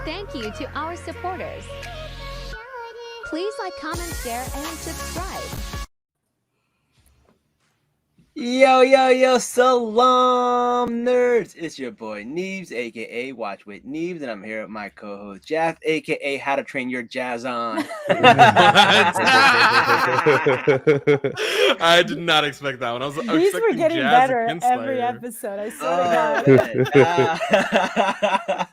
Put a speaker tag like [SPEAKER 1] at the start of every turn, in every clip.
[SPEAKER 1] thank you to our supporters. Please like, comment, share, and subscribe.
[SPEAKER 2] Yo, Salaam nerds! It's your boy Neebs, aka Watch with Neebs, and I'm here with my co-host Jeff, aka How to Train Your Jazz On.
[SPEAKER 3] I did not expect that one. I was
[SPEAKER 4] These were getting
[SPEAKER 3] Jazz
[SPEAKER 4] better
[SPEAKER 3] and
[SPEAKER 4] every
[SPEAKER 3] Kinslayer.
[SPEAKER 4] episode. I swear to God.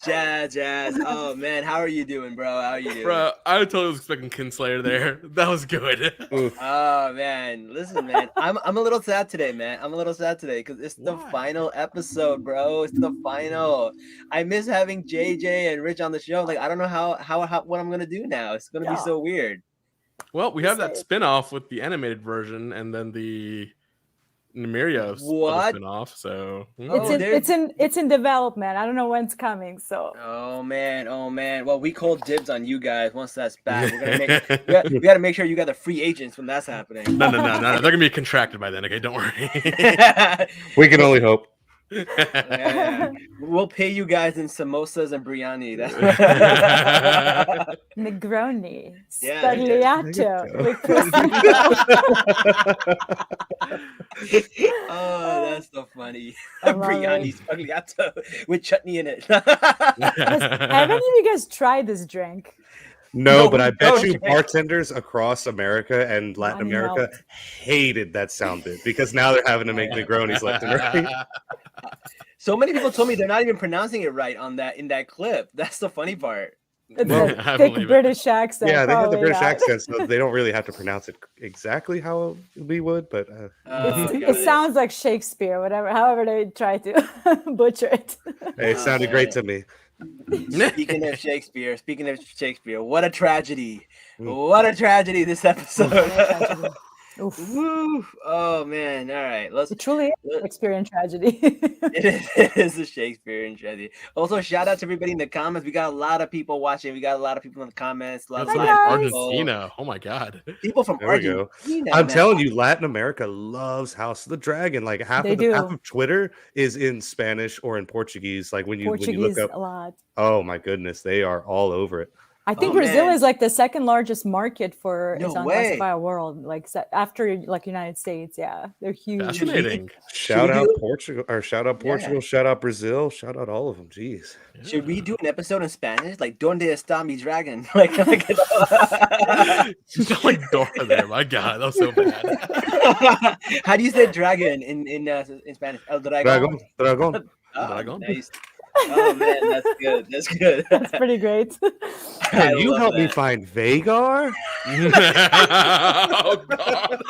[SPEAKER 2] Jazz. Oh man, how are you doing, bro? How are you doing?
[SPEAKER 3] Bro, I totally was expecting Kinslayer there. That was good.
[SPEAKER 2] Oh man, listen, man. I'm a little sad today, man. I'm a little sad today because it's the final episode, bro. It's the final. I miss having JJ and Rich on the show. Like, I don't know how what I'm gonna do now. It's gonna be so weird.
[SPEAKER 3] Well, we have that spin-off with the animated version, and then the Nymeria spin-off. So
[SPEAKER 4] it's in development. I don't know when it's coming. So
[SPEAKER 2] oh man. Well, we call dibs on you guys once that's back. We gotta make sure you got the free agents when that's happening.
[SPEAKER 3] No. They're gonna be contracted by then. Okay, don't worry.
[SPEAKER 5] We can only hope.
[SPEAKER 2] Yeah. We'll pay you guys in samosas and biryani.
[SPEAKER 4] Negroni,
[SPEAKER 2] spagliato. Oh, that's so funny. Biryani spagliato with chutney in it.
[SPEAKER 4] Have any of you guys tried this drink?
[SPEAKER 5] No, but I bet you bartenders across America and Latin America hated that sound bit because now they're having to make Negronis left and right.
[SPEAKER 2] So many people told me they're not even pronouncing it right in that clip. That's the funny part.
[SPEAKER 4] It's a thick British accent.
[SPEAKER 5] Yeah, they have the British accent, so they don't really have to pronounce it exactly how we would, but
[SPEAKER 4] it sounds like Shakespeare, however they try to butcher it.
[SPEAKER 5] Hey, it sounded great to me.
[SPEAKER 2] Speaking of Shakespeare, what a tragedy! What a tragedy this episode. Oof. Oh man! All right,
[SPEAKER 4] It truly is a Shakespearean tragedy.
[SPEAKER 2] It is a Shakespearean tragedy. Also, shout out to everybody in the comments. We got a lot of people watching. We got a lot of people in the comments.
[SPEAKER 3] Argentina. Oh my god!
[SPEAKER 2] People from Argentina.
[SPEAKER 5] I'm telling you, Latin America loves House of the Dragon. Like half of Twitter is in Spanish or in Portuguese. Like when you look up
[SPEAKER 4] a lot.
[SPEAKER 5] Oh my goodness, they are all over it.
[SPEAKER 4] I think Brazil is like the second largest market for Unclassified World, like after like United States. Yeah, they're huge.
[SPEAKER 3] Fascinating.
[SPEAKER 5] Shout out Portugal, shout out Brazil, shout out all of them. Jeez.
[SPEAKER 2] Yeah. Should we do an episode in Spanish, like "Donde está mi dragon"? Like,
[SPEAKER 3] you sound like Dora there. My God, that was so bad.
[SPEAKER 2] How do you say dragon in Spanish? El dragon.
[SPEAKER 5] Dragon.
[SPEAKER 2] Oh, nice. Oh man, that's good. That's good.
[SPEAKER 4] That's pretty great.
[SPEAKER 5] Can you help me find Vhagar?
[SPEAKER 3] Oh God!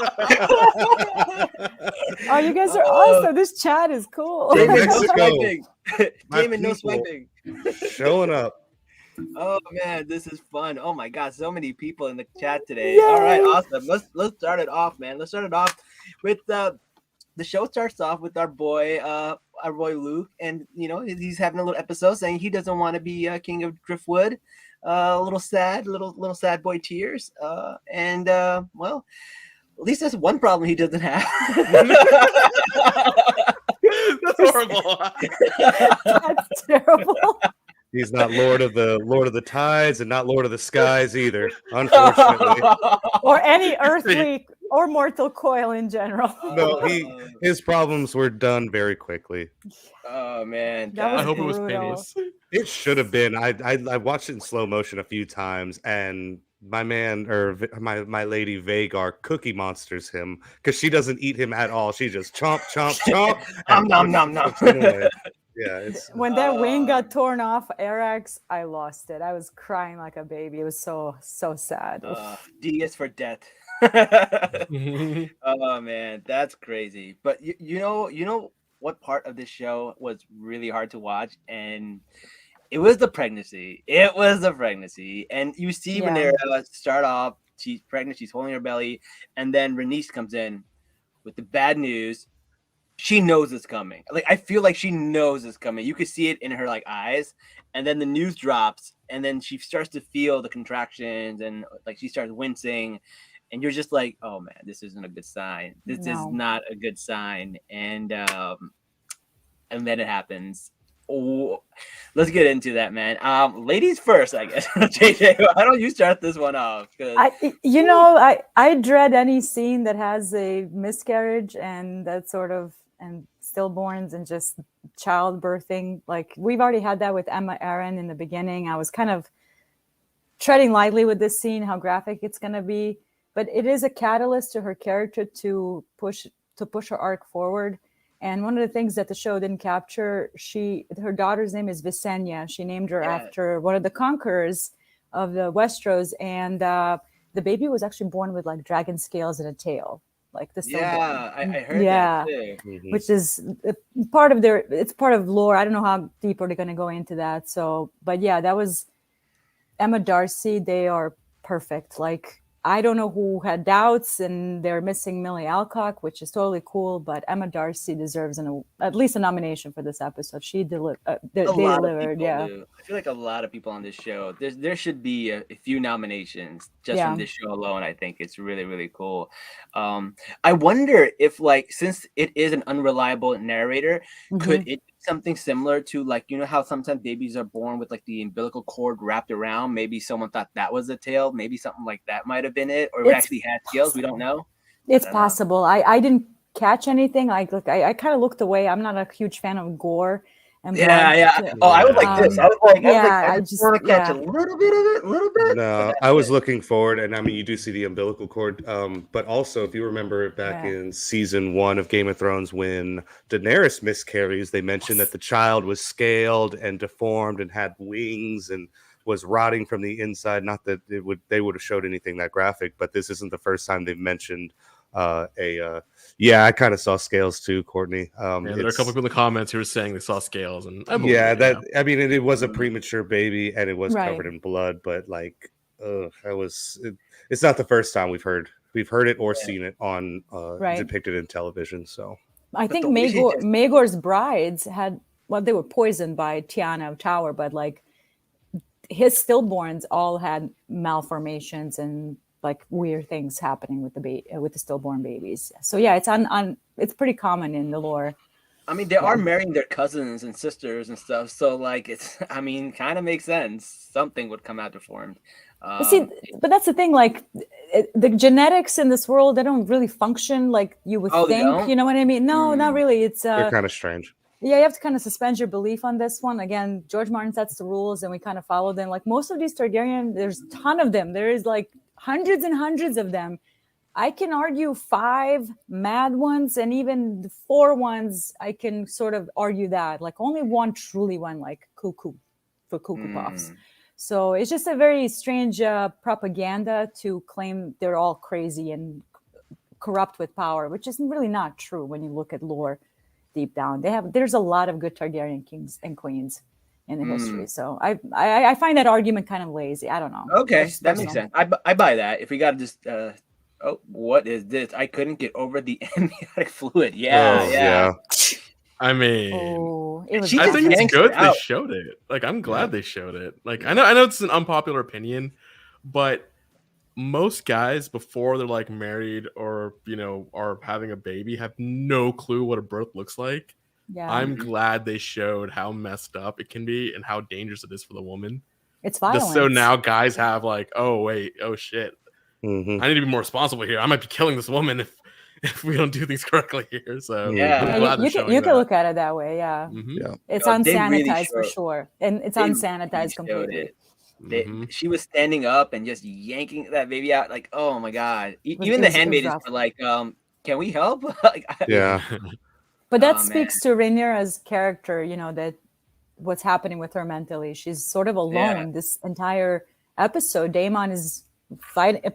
[SPEAKER 4] Oh, you guys are awesome. This chat is cool.
[SPEAKER 2] Daemon, no swiping. Daemon, no swiping.
[SPEAKER 5] Showing up.
[SPEAKER 2] Oh man, this is fun. Oh my God, so many people in the chat today.
[SPEAKER 4] Yay!
[SPEAKER 2] All right, awesome. Let's start it off, man. Let's start it off with the show starts off with our boy Luke, and he's having a little episode saying he doesn't want to be king of Driftwood. A little sad boy tears. And well, at least that's one problem he doesn't have.
[SPEAKER 3] That's horrible.
[SPEAKER 4] That's terrible.
[SPEAKER 5] He's not Lord of the Tides and not Lord of the Skies either, unfortunately.
[SPEAKER 4] Or any earthly or mortal coil in general.
[SPEAKER 5] No, his problems were done very quickly.
[SPEAKER 2] Oh man,
[SPEAKER 3] I hope it was painless.
[SPEAKER 5] It should have been. I watched it in slow motion a few times, and my man or my lady Vhagar cookie monsters him because she doesn't eat him at all. She just chomp.
[SPEAKER 2] Nom.
[SPEAKER 5] Yeah,
[SPEAKER 4] when that wing got torn off Cyrax, I lost it. I was crying like a baby. It was so sad.
[SPEAKER 2] D is for death. Oh man, that's crazy. But you know what part of this show was really hard to watch, and it was the pregnancy. And you see Rhaenyra start off. She's pregnant. She's holding her belly, and then Rhaenys comes in with the bad news. She knows it's coming. Like, I feel like she knows it's coming. You could see it in her like eyes, and then the news drops, and then she starts to feel the contractions, and like she starts wincing, and you're just like, oh man, this isn't a good sign. This is not a good sign. And then it happens. Oh, let's get into that, man. Ladies first, I guess. JJ, why don't you start this one off?
[SPEAKER 4] I dread any scene that has a miscarriage and that sort of and stillborns and just childbirthing. Like we've already had that with Emma Aaron in the beginning. I was kind of treading lightly with this scene, how graphic it's going to be, but it is a catalyst to her character to push her arc forward. And one of the things that the show didn't capture, her daughter's name is Visenya. She named her after one of the conquerors of the Westeros, and the baby was actually born with like dragon scales and a tail, like the stillborn.
[SPEAKER 2] Yeah, I heard that too.
[SPEAKER 4] Which is part of it's part of lore. I don't know how deep are they going to go into that. So, but yeah, that was Emma Darcy. They are perfect. Like, I don't know who had doubts, and they're missing Millie Alcock, which is totally cool. But Emma Darcy deserves at least a nomination for this episode. She delivered. They delivered. Yeah,
[SPEAKER 2] do. I feel like a lot of people on this show. There should be a few nominations just from this show alone. I think it's really, really cool. I wonder if, like, since it is an unreliable narrator, could it be something similar to, like, you know how sometimes babies are born with like the umbilical cord wrapped around? Maybe someone thought that was the tail. Maybe something like that might have been it, or it actually had scales. We don't know.
[SPEAKER 4] It's possible. I didn't catch anything. I kind of looked away. I'm not a huge fan of gore. And
[SPEAKER 2] Oh, I was like this. I just want to catch a little bit of it,
[SPEAKER 5] No, I was looking forward, and I mean, you do see the umbilical cord, but also, if you remember back in season 1 of Game of Thrones, when Daenerys miscarries, they mentioned that the child was scaled and deformed and had wings and was rotting from the inside. Not that they would have showed anything that graphic, but this isn't the first time they've mentioned I kind of saw scales too, Courtney.
[SPEAKER 3] There are a couple people in the comments who were saying they saw scales, and I mean, it was a premature baby and it was covered in blood, but like, it's not the first time we've heard it or seen it on depicted in television. So
[SPEAKER 4] I think Maegor's brides they were poisoned by Tiana Tower, but like his stillborns all had malformations and like weird things happening with the stillborn babies. So yeah, it's pretty common in the lore.
[SPEAKER 2] I mean, they are marrying their cousins and sisters and stuff. So like, kind of makes sense. Something would come out deformed.
[SPEAKER 4] But that's the thing. Like, the genetics in this world, they don't really function like you would think. You know what I mean? No, not really.
[SPEAKER 5] They're kind of strange.
[SPEAKER 4] Yeah, you have to kind of suspend your belief on this one. Again, George Martin sets the rules, and we kind of follow them. Like most of these Targaryen, there's a ton of them. There is like hundreds and hundreds of them. I can argue 5 mad ones, and even 4 ones, I can sort of argue that. Like only one truly went like cuckoo for cuckoo puffs. So it's just a very strange propaganda to claim they're all crazy and corrupt with power, which is really not true when you look at lore deep down. There's a lot of good Targaryen kings and queens in the history. So I find that argument kind of lazy. I don't know.
[SPEAKER 2] Okay, that makes sense. I buy that. If we got to just what is this? I couldn't get over the amniotic fluid. Yeah.
[SPEAKER 3] I mean,
[SPEAKER 4] I
[SPEAKER 3] think it's good they showed it. Like, I'm glad they showed it. Like, I know it's an unpopular opinion, but most guys before they're like married or are having a baby have no clue what a birth looks like. Yeah. I'm glad they showed how messed up it can be and how dangerous it is for the woman.
[SPEAKER 4] It's violent.
[SPEAKER 3] So now guys have like, oh shit, I need to be more responsible here. I might be killing this woman if we don't do things correctly here. So
[SPEAKER 4] you can look at it that way. Yeah, it's unsanitized for sure, and it's unsanitized completely.
[SPEAKER 2] She was standing up and just yanking that baby out. Like, oh my god! Even the handmaidens were like, "Can we help?"
[SPEAKER 4] But that speaks to Rhaenyra's character. That what's happening with her mentally. She's sort of alone this entire episode. Daemon is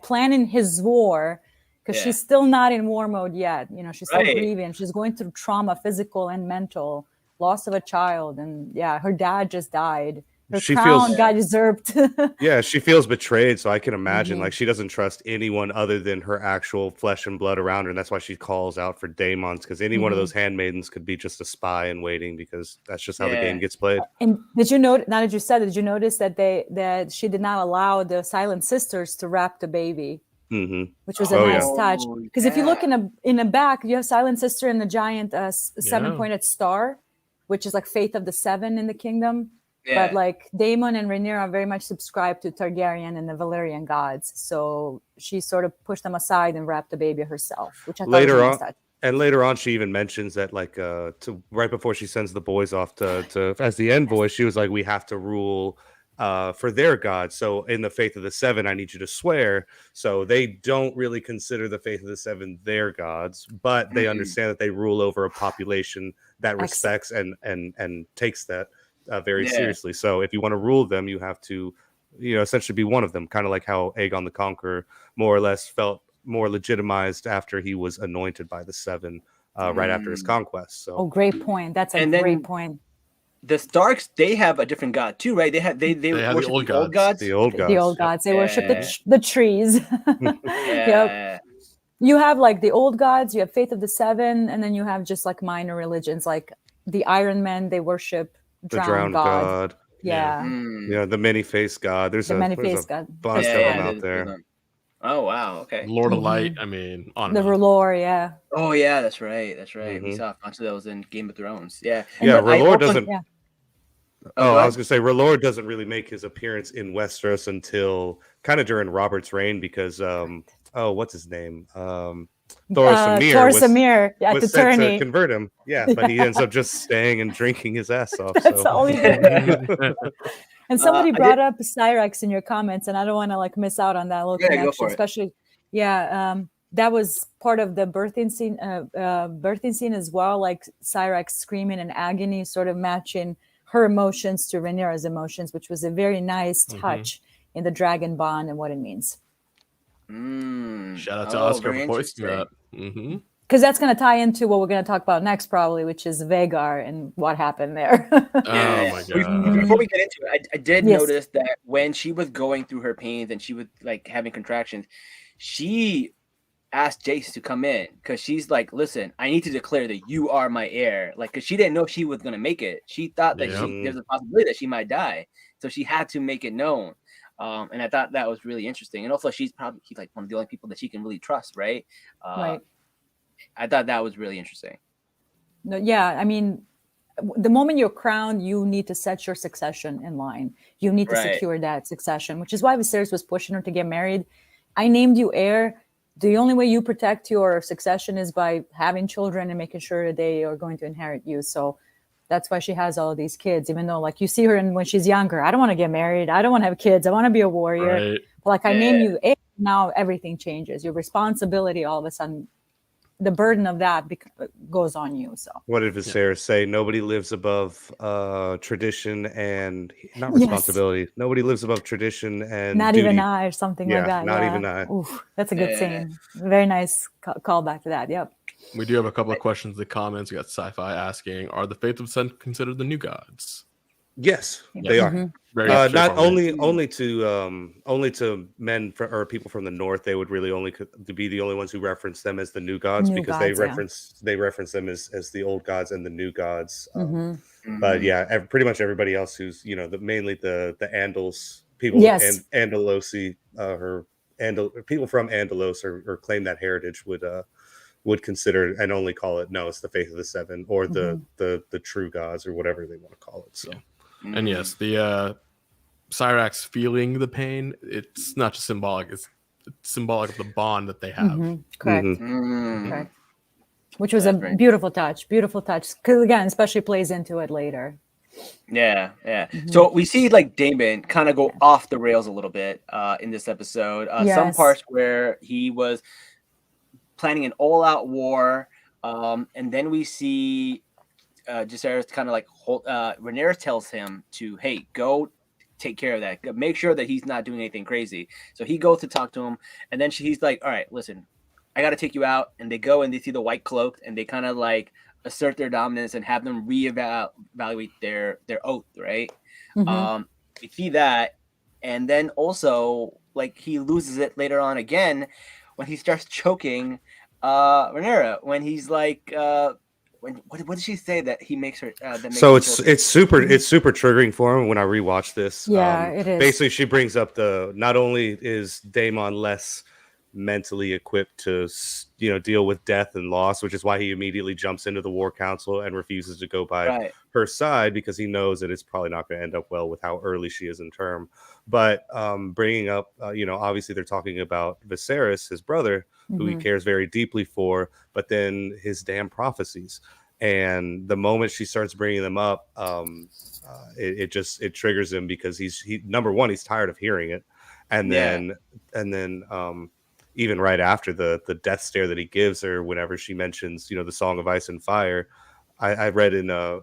[SPEAKER 4] planning his war because she's still not in war mode yet. She's still grieving. She's going through trauma, physical and mental, loss of a child, and her dad just died. Her crown got usurped.
[SPEAKER 5] She feels betrayed. So I can imagine like she doesn't trust anyone other than her actual flesh and blood around her. And that's why she calls out for Daemons, because any one of those handmaidens could be just a spy in waiting, because that's just how the game gets played.
[SPEAKER 4] And did you notice that that she did not allow the Silent Sisters to wrap the baby? Which was a nice touch. Because if you look in the back, you have Silent Sister and the giant 7-pointed star, which is like Faith of the Seven in the kingdom. But like Daemon and Rhaenyra are very much subscribed to Targaryen and the Valyrian gods. So she sort of pushed them aside and wrapped the baby herself, which I thought was a nice touch.
[SPEAKER 5] And later on, she even mentions that, like, to right before she sends the boys off to as the envoy, she was like, "We have to rule for their God. So in the faith of the Seven, I need you to swear." So they don't really consider the faith of the Seven their gods, but they understand that they rule over a population that respects and takes that very seriously. So if you want to rule them, you have to, essentially be one of them. Kind of like how Aegon the Conqueror more or less felt more legitimized after he was anointed by the Seven right after his conquest. So
[SPEAKER 4] great point. That's a great point.
[SPEAKER 2] The Starks, they have a different god too, right? They worship the old gods.
[SPEAKER 5] The old gods.
[SPEAKER 4] They worship the trees. Yep. You have like the old gods, you have Faith of the Seven, and then you have just like minor religions, like the Iron Men. They worship the drowned god. Yeah.
[SPEAKER 5] The many-faced god. There's a bunch of them out there.
[SPEAKER 2] Oh wow! Okay.
[SPEAKER 3] Lord of Light. I mean, on
[SPEAKER 4] the R'hllor, yeah.
[SPEAKER 2] Oh yeah, that's right. We saw a bunch of those in Game of Thrones. Yeah.
[SPEAKER 5] R'hllor doesn't. I was gonna say R'hllor doesn't really make his appearance in Westeros until kind of during Robert's reign, because what's his name? Thoros Samir. Was sent to convert him. Yeah, but he ends up just staying and drinking his ass off.
[SPEAKER 4] That's all he did. And somebody brought up Cyrax in your comments, and I don't want to like miss out on that little connection, especially. That was part of the birthing scene as well, like Cyrax screaming in agony, sort of matching her emotions to Rhaenyra's emotions, which was a very nice touch in the dragon bond and what it means.
[SPEAKER 3] Shout out to Oscar for pointing that.
[SPEAKER 4] Because that's going to tie into what we're going to talk about next, probably, which is Vhagar and what happened there.
[SPEAKER 3] Oh my god!
[SPEAKER 2] Before we get into it, I did notice that when she was going through her pains and she was like having contractions, she asked Jace to come in, because she's like, "Listen, I need to declare that you are my heir." Like, because she didn't know she was going to make it. She thought that there's a possibility that she might die, so she had to make it known. And I thought that was really interesting. And also, she's probably like one of the only people that she can really trust, right?
[SPEAKER 4] Right.
[SPEAKER 2] I thought that was really interesting.
[SPEAKER 4] No, yeah, I mean, the moment you're crowned, you need to set your succession in line. You need to secure that succession, which is why Viserys was pushing her to get married. I named you heir. The only way you protect your succession is by having children and making sure that they are going to inherit you. So that's why she has all of these kids, even though like you see her when she's younger. I don't want to get married. I don't want to have kids. I want to be a warrior.
[SPEAKER 3] Right.
[SPEAKER 4] But like I name you heir, now everything changes. Your responsibility all of a sudden, the burden of that goes on you. So
[SPEAKER 5] what did Viserys say? Nobody lives above tradition and not responsibility. Nobody lives above tradition and
[SPEAKER 4] not
[SPEAKER 5] duty.
[SPEAKER 4] even I, or something like that.
[SPEAKER 5] Not even I.
[SPEAKER 4] Oof, that's a good scene. Very nice callback to that. Yep.
[SPEAKER 3] We do have a couple of questions in the comments. We got Sci-Fi asking, are the Faith of Sen considered the new gods?
[SPEAKER 5] Yes, they are. Not only to men or people from the north. They would really only be the only ones who reference them as the new gods, because they reference them as the old gods and the new gods. But pretty much everybody else who's mainly the Andals people, Andalusi people from Andalos or claim that heritage would consider and only call it it's the Faith of the Seven or the true gods or whatever they want to call it. So.
[SPEAKER 3] And yes, the Cyrax feeling the pain, it's not just symbolic, it's symbolic of the bond that they have.
[SPEAKER 4] Correct. Correct. Which was a beautiful touch. Because again, especially plays into it later.
[SPEAKER 2] Yeah. So we see like Daemon kind of go off the rails a little bit in this episode. Some parts where he was planning an all-out war, and then we see Viserys kind of like Rhaenyra tells him to, hey, go take care of that. Make sure that he's not doing anything crazy. So he goes to talk to him, and then he's like, all right, listen, I got to take you out. And they go and they see the White Cloak, and they kind of like assert their dominance and have them reevaluate their oath, right? We see that, and then also like he loses it later on again when he starts choking Rhaenyra, when he's like what did she say that he makes her
[SPEAKER 5] it's super triggering for him when I rewatch this.
[SPEAKER 4] It is.
[SPEAKER 5] Basically she brings up not only is Daemon less mentally equipped to, you know, deal with death and loss, which is why he immediately jumps into the war council and refuses to go by her side, because he knows that it's probably not going to end up well with how early she is in term. But bringing up, you know, obviously they're talking about Viserys, his brother, who he cares very deeply for, but then his damn prophecies. And the moment she starts bringing them up, it triggers him, because he number one, he's tired of hearing it. And then even right after the death stare that he gives her whenever she mentions, you know, the Song of Ice and Fire, I read in a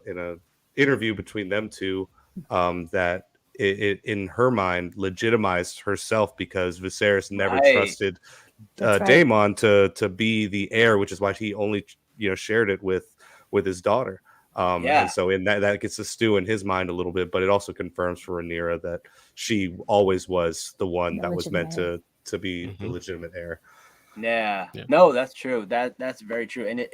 [SPEAKER 5] interview between them two that it in her mind legitimized herself, because Viserys never trusted Daemon to be the heir, which is why he only, you know, shared it with his daughter. And so in that gets to stew in his mind a little bit, but it also confirms for Rhaenyra that she always was the one that was meant to be the legitimate heir.
[SPEAKER 2] Yeah. No, that's true. That's very true. And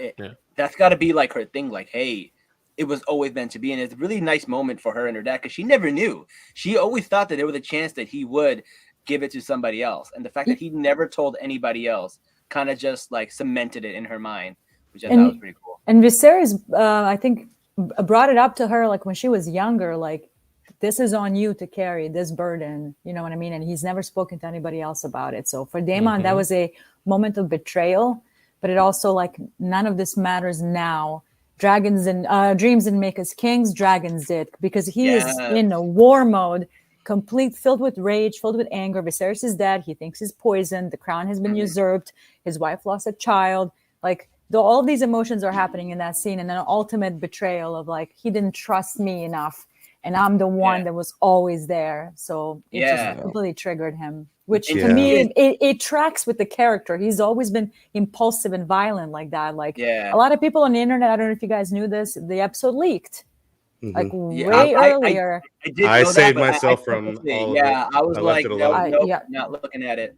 [SPEAKER 2] that's got to be like her thing. Like, hey, it was always meant to be. And it's a really nice moment for her and her dad, because she never knew. She always thought that there was a chance that he would give it to somebody else. And the fact that he never told anybody else kind of just like cemented it in her mind, which I thought was pretty cool.
[SPEAKER 4] And Viserys, I think, brought it up to her like when she was younger, like, this is on you to carry this burden, you know what I mean? And he's never spoken to anybody else about it. So for Daemon, that was a moment of betrayal, but it also, like, none of this matters now. Dragons and dreams didn't make us kings, dragons did, because he is in a war mode, filled with rage, filled with anger. Viserys is dead. He thinks he's poisoned. The crown has been usurped. His wife lost a child. Like, all of these emotions are happening in that scene, and then an ultimate betrayal of, like, he didn't trust me enough, and I'm the one that was always there. So it just completely triggered him, which to me, it tracks with the character. He's always been impulsive and violent like that. Like, a lot of people on the internet, I don't know if you guys knew this, the episode leaked. Like way earlier.
[SPEAKER 5] I saved myself from all of it.
[SPEAKER 2] I was like, not looking at it.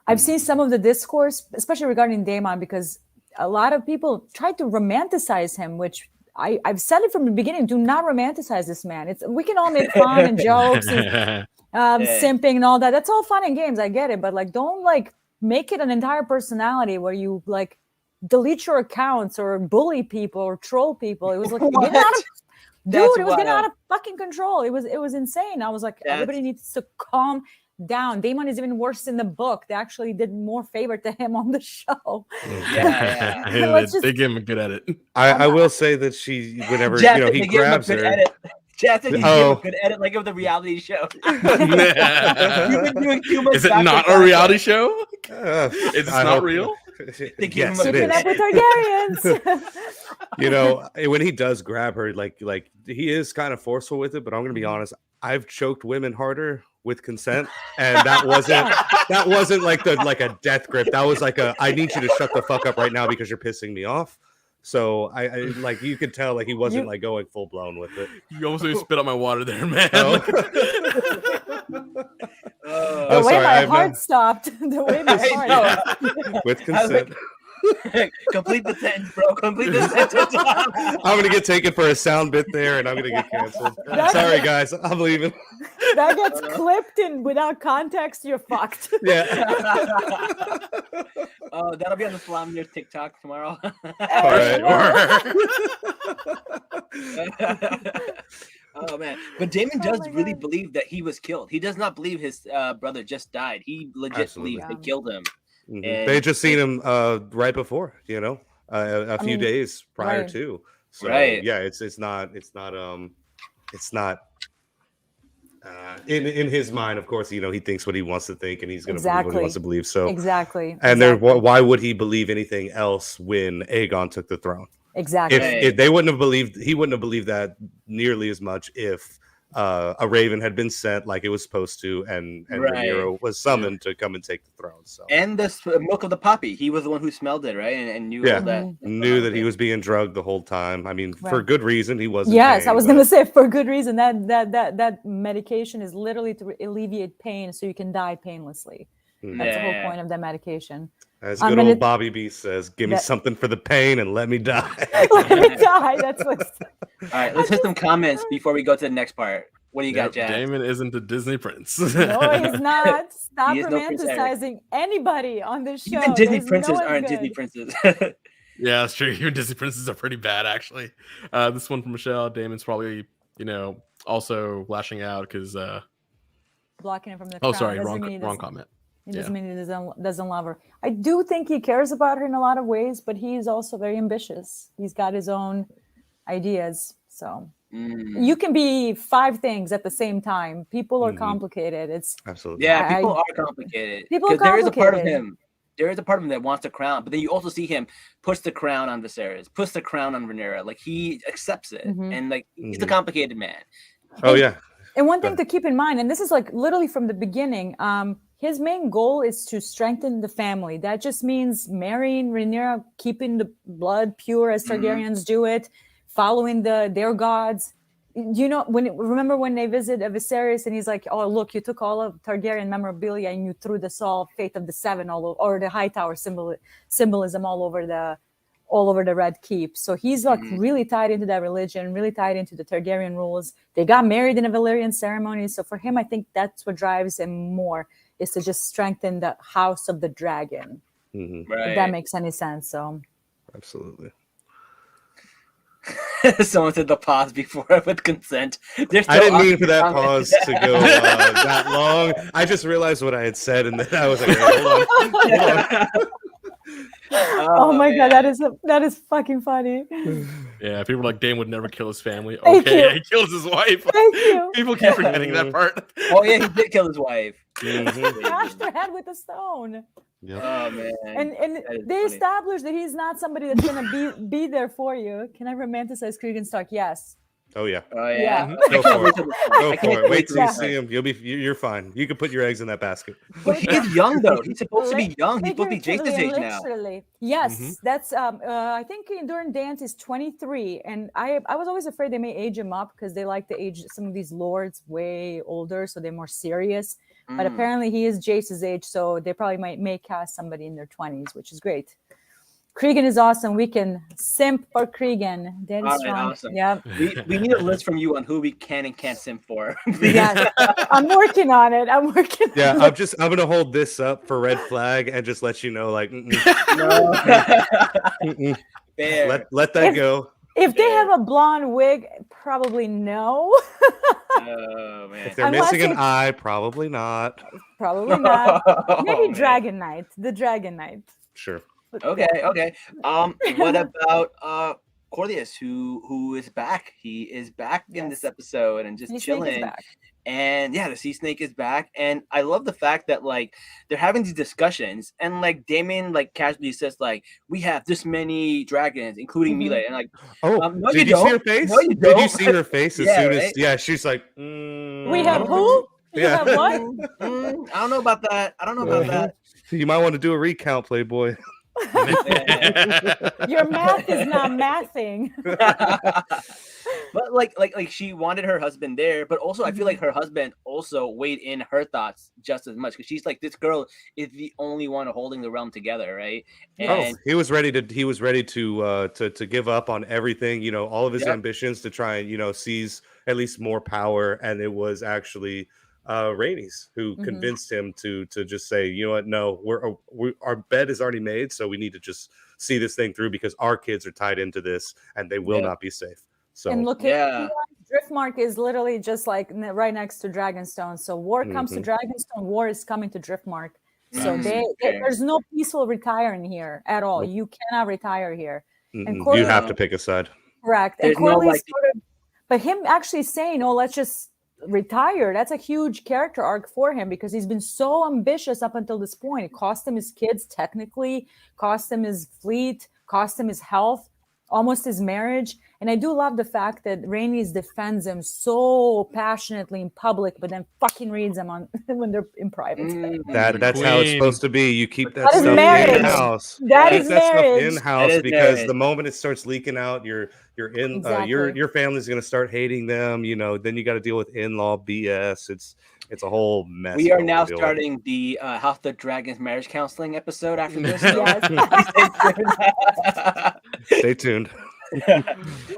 [SPEAKER 4] I've seen some of the discourse, especially regarding Daemon, because a lot of people tried to romanticize him, which I've said it from the beginning. Do not romanticize this man. We can all make fun and jokes and simping and all that. That's all fun and games. I get it. But, like, don't, like, make it an entire personality where you, like, delete your accounts or bully people or troll people. It was like, it was getting out of fucking control. It was insane. I was like, everybody needs to calm down. Daemon is even worse in the book. They actually did more favor to him on the show.
[SPEAKER 3] They gave him a good edit.
[SPEAKER 5] I will say that whenever he grabs her.
[SPEAKER 2] Justin, you give a good edit like of the reality show.
[SPEAKER 3] Is it not a reality show? Is it not real?
[SPEAKER 5] Yes, it
[SPEAKER 4] is. Up with Targaryens.
[SPEAKER 5] You know, when he does grab her, like he is kind of forceful with it. But I'm gonna be honest, I've choked women harder with consent, and that wasn't like a death grip. That was like I need you to shut the fuck up right now because you're pissing me off. So I like, you could tell, like, he wasn't like going full blown with it.
[SPEAKER 3] You almost made me spit out my water there, man.
[SPEAKER 4] The way my heart stopped. The way my heart.
[SPEAKER 5] With consent.
[SPEAKER 2] Complete the sentence, bro. Complete the sentence.
[SPEAKER 5] I'm gonna get taken for a sound bit there, and I'm gonna get canceled. Sorry, guys, I'm leaving.
[SPEAKER 4] That gets clipped in without context. You're fucked.
[SPEAKER 5] Yeah.
[SPEAKER 2] That'll be on the Salaam News TikTok tomorrow.
[SPEAKER 5] All right.
[SPEAKER 2] Oh man, but Daemon does really believe that he was killed. He does not believe his brother just died. He legit believes they killed him.
[SPEAKER 5] Mm-hmm. They just seen him right before, you know, a few days prior to. So yeah, it's not in his mind. Of course, you know, he thinks what he wants to think, and he's going to believe what he wants to believe. So why would he believe anything else when Aegon took the throne?
[SPEAKER 4] Exactly.
[SPEAKER 5] If they wouldn't have believed, he wouldn't have believed that nearly as much if a raven had been sent like it was supposed to, and Rhaenyra was summoned to come and take the throne. So,
[SPEAKER 2] and the milk of the poppy, he was the one who smelled it, right, and knew all that.
[SPEAKER 5] Knew that he was being drugged the whole time. I mean, for good reason. He wasn't.
[SPEAKER 4] Yes, I was going to say for good reason. That medication is literally to alleviate pain, so you can die painlessly. That's the whole point of that medication.
[SPEAKER 5] As good old Bobby B says, give me something for the pain and let me die.
[SPEAKER 4] Let me die. That's what.
[SPEAKER 2] All right, let's hit some comments before we go to the next part. What do you got, Jack?
[SPEAKER 3] Daemon isn't a Disney prince.
[SPEAKER 4] No, he's not. Stop
[SPEAKER 2] He is no Prince Eric.
[SPEAKER 4] romanticizing anybody on this show.
[SPEAKER 2] Even Disney
[SPEAKER 4] There's
[SPEAKER 2] princes
[SPEAKER 4] no one
[SPEAKER 2] aren't
[SPEAKER 4] good.
[SPEAKER 2] Disney princes.
[SPEAKER 3] Yeah, that's true. Even Disney princes are pretty bad, actually. This one from Michelle. Damon's probably, also lashing out because.
[SPEAKER 4] Blocking him from the
[SPEAKER 3] Oh,
[SPEAKER 4] crown.
[SPEAKER 3] sorry,
[SPEAKER 4] Doesn't
[SPEAKER 3] wrong
[SPEAKER 4] mean he
[SPEAKER 3] comment.
[SPEAKER 4] It doesn't mean he doesn't love her. I do think he cares about her in a lot of ways, but he's also very ambitious. He's got his own ideas. So you can be 5 things at the same time. People are complicated. It's
[SPEAKER 5] absolutely
[SPEAKER 2] people are complicated.
[SPEAKER 4] People are complicated.
[SPEAKER 2] There is a part of him. There is a part of him that wants the crown, but then you also see him push the crown on Viserys, push the crown on Rhaenyra. Like he accepts it, and like he's a complicated man.
[SPEAKER 5] Oh yeah.
[SPEAKER 4] And one thing to keep in mind, and this is like literally from the beginning, his main goal is to strengthen the family. That just means marrying Rhaenyra, keeping the blood pure as Targaryens do it, following their gods. Remember when they visit Viserys and he's like, "Oh, look, you took all of Targaryen memorabilia and you threw this all Fate of the Seven all over, or the Hightower symbolism all over the Red Keep." So he's like really tied into that religion, really tied into the Targaryen rules. They got married in a Valyrian ceremony. So for him, I think that's what drives him more, is to just strengthen the House of the Dragon.
[SPEAKER 2] Right.
[SPEAKER 4] If that makes any sense. So
[SPEAKER 5] absolutely.
[SPEAKER 2] Someone said the pause before with consent.
[SPEAKER 5] I didn't mean for that pause to go that long. I just realized what I had said, and then I was like, hold on.
[SPEAKER 4] Oh my god, that is fucking funny.
[SPEAKER 3] Yeah, people are like, Daemon would never kill his family.
[SPEAKER 4] Thank
[SPEAKER 3] Okay,
[SPEAKER 4] you.
[SPEAKER 3] he kills his wife.
[SPEAKER 4] Thank you.
[SPEAKER 3] People keep forgetting that part.
[SPEAKER 2] Oh yeah, he did kill his wife.
[SPEAKER 4] Smashed her head with a stone.
[SPEAKER 5] Yep.
[SPEAKER 2] Oh man.
[SPEAKER 4] And they
[SPEAKER 2] funny.
[SPEAKER 4] established that he's not somebody that's gonna be there for you. Can I romanticize Cregan Stark? Yes.
[SPEAKER 5] Oh yeah.
[SPEAKER 2] Oh yeah.
[SPEAKER 5] Go for it. Go
[SPEAKER 2] I
[SPEAKER 5] for
[SPEAKER 2] can't
[SPEAKER 5] it. Wait
[SPEAKER 2] wait
[SPEAKER 5] till
[SPEAKER 2] to
[SPEAKER 5] you
[SPEAKER 2] see
[SPEAKER 5] see him. You're fine. You can put your eggs in that basket.
[SPEAKER 2] But he's young though. He's supposed to be young. He's supposed to be Jason's age now.
[SPEAKER 4] Literally. Yes, that's I think during Dance is 23, and I was always afraid they may age him up because they like to age some of these lords way older, so they're more serious. But apparently he is Jace's age, so they probably may cast somebody in their 20s, which is great. Cregan is awesome. We can simp for Cregan. That is strong.
[SPEAKER 2] Awesome.
[SPEAKER 4] Yeah.
[SPEAKER 2] We need a list from you on who we can and can't simp for.
[SPEAKER 4] Yes. I'm working on it.
[SPEAKER 5] Yeah, I'm gonna hold this up for red flag and just let you know, like,
[SPEAKER 2] Fair.
[SPEAKER 5] let that go.
[SPEAKER 4] If they have a blonde wig, probably no.
[SPEAKER 2] Oh man.
[SPEAKER 5] If they're missing an eye, probably not.
[SPEAKER 4] Probably not. Maybe
[SPEAKER 2] man.
[SPEAKER 4] Dragon Knight. The Dragon Knight.
[SPEAKER 5] Sure.
[SPEAKER 2] Okay. What about Corlys, who is back? He is back in this episode and just chilling. And yeah, the sea snake is back, and I love the fact that like they're having these discussions, and like Daemon like casually says like, we have this many dragons, including Melee, and like, no,
[SPEAKER 5] did
[SPEAKER 2] you
[SPEAKER 5] see
[SPEAKER 2] don't.
[SPEAKER 5] her face?
[SPEAKER 2] No, you
[SPEAKER 5] Did you
[SPEAKER 2] don't.
[SPEAKER 5] see her face as soon as she's like,
[SPEAKER 4] we have who? You have what?
[SPEAKER 2] I don't know about that.
[SPEAKER 5] You might want to do a recount, Playboy.
[SPEAKER 4] Your math is not mathing.
[SPEAKER 2] But like she wanted her husband there, but also I feel like her husband also weighed in her thoughts just as much, because she's like, this girl is the only one holding the realm together, right? And
[SPEAKER 5] he was ready to give up on everything, all of his ambitions to try and seize at least more power, and it was actually Rhaenys who convinced him to just say, you know what, no, our bed is already made, so we need to just see this thing through, because our kids are tied into this and they will not be safe. So
[SPEAKER 4] and look at Driftmark is literally just like right next to Dragonstone. So war comes to Dragonstone, war is coming to Driftmark. So there's no peaceful retiring here at all. You cannot retire here. And Corlys,
[SPEAKER 5] you have to pick a side.
[SPEAKER 4] Correct. And Corlys but him actually saying, "Oh, let's just retire," that's a huge character arc for him, because he's been so ambitious up until this point. It cost him his kids, technically, cost him his fleet, cost him his health, almost his marriage. And I do love the fact that Rhaenys defends him so passionately in public, but then fucking reads them on when they're in private.
[SPEAKER 5] That's how it's supposed to be. You keep that stuff in house.
[SPEAKER 4] That is marriage.
[SPEAKER 5] In house, because the moment it starts leaking out, your family's going to start hating them. Then you got to deal with in-law BS. It's a whole mess.
[SPEAKER 2] We are now starting the House of the Dragons marriage counseling episode after this.
[SPEAKER 5] Stay tuned.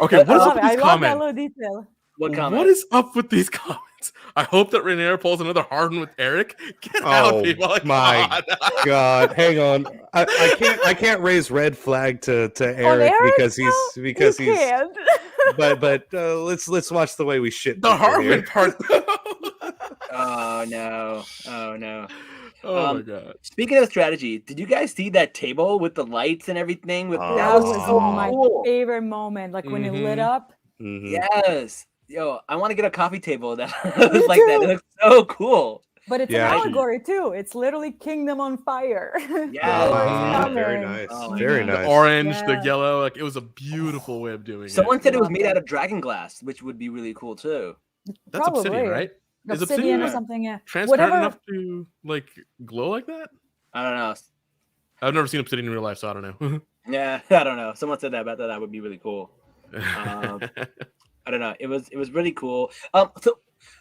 [SPEAKER 3] Okay, what's up with these
[SPEAKER 4] I love that
[SPEAKER 3] comments?
[SPEAKER 4] little detail.
[SPEAKER 2] What comment?
[SPEAKER 3] What is up with these comments? I hope that Rhaenyra pulls another hard one with Eric. Get out, people! Like,
[SPEAKER 5] my God, hang on. I can't raise red flag to Eric because he's. But let's watch the way we shit
[SPEAKER 3] the Harmon part.
[SPEAKER 2] Oh no!
[SPEAKER 3] Oh my God!
[SPEAKER 2] Speaking of strategy, did you guys see that table with the lights and everything? That
[SPEAKER 4] was my favorite moment. Like when it lit up.
[SPEAKER 5] Mm-hmm.
[SPEAKER 2] Yes. Yo, I want to get a coffee table that looks like that. It looks so cool.
[SPEAKER 4] But it's an allegory too. It's literally Kingdom on Fire.
[SPEAKER 2] Yeah,
[SPEAKER 5] very nice. Very nice.
[SPEAKER 3] The orange, the yellow, like it was a beautiful way of doing it.
[SPEAKER 2] Someone said it was made out of dragon glass, which would be really cool too.
[SPEAKER 3] That's obsidian, right?
[SPEAKER 4] Is obsidian or something? Yeah.
[SPEAKER 3] Transparent enough to like glow like that?
[SPEAKER 2] I don't know.
[SPEAKER 3] I've never seen obsidian in real life, so I don't know.
[SPEAKER 2] Yeah, I don't know. Someone said that about that. That would be really cool. I don't know. It was really cool. So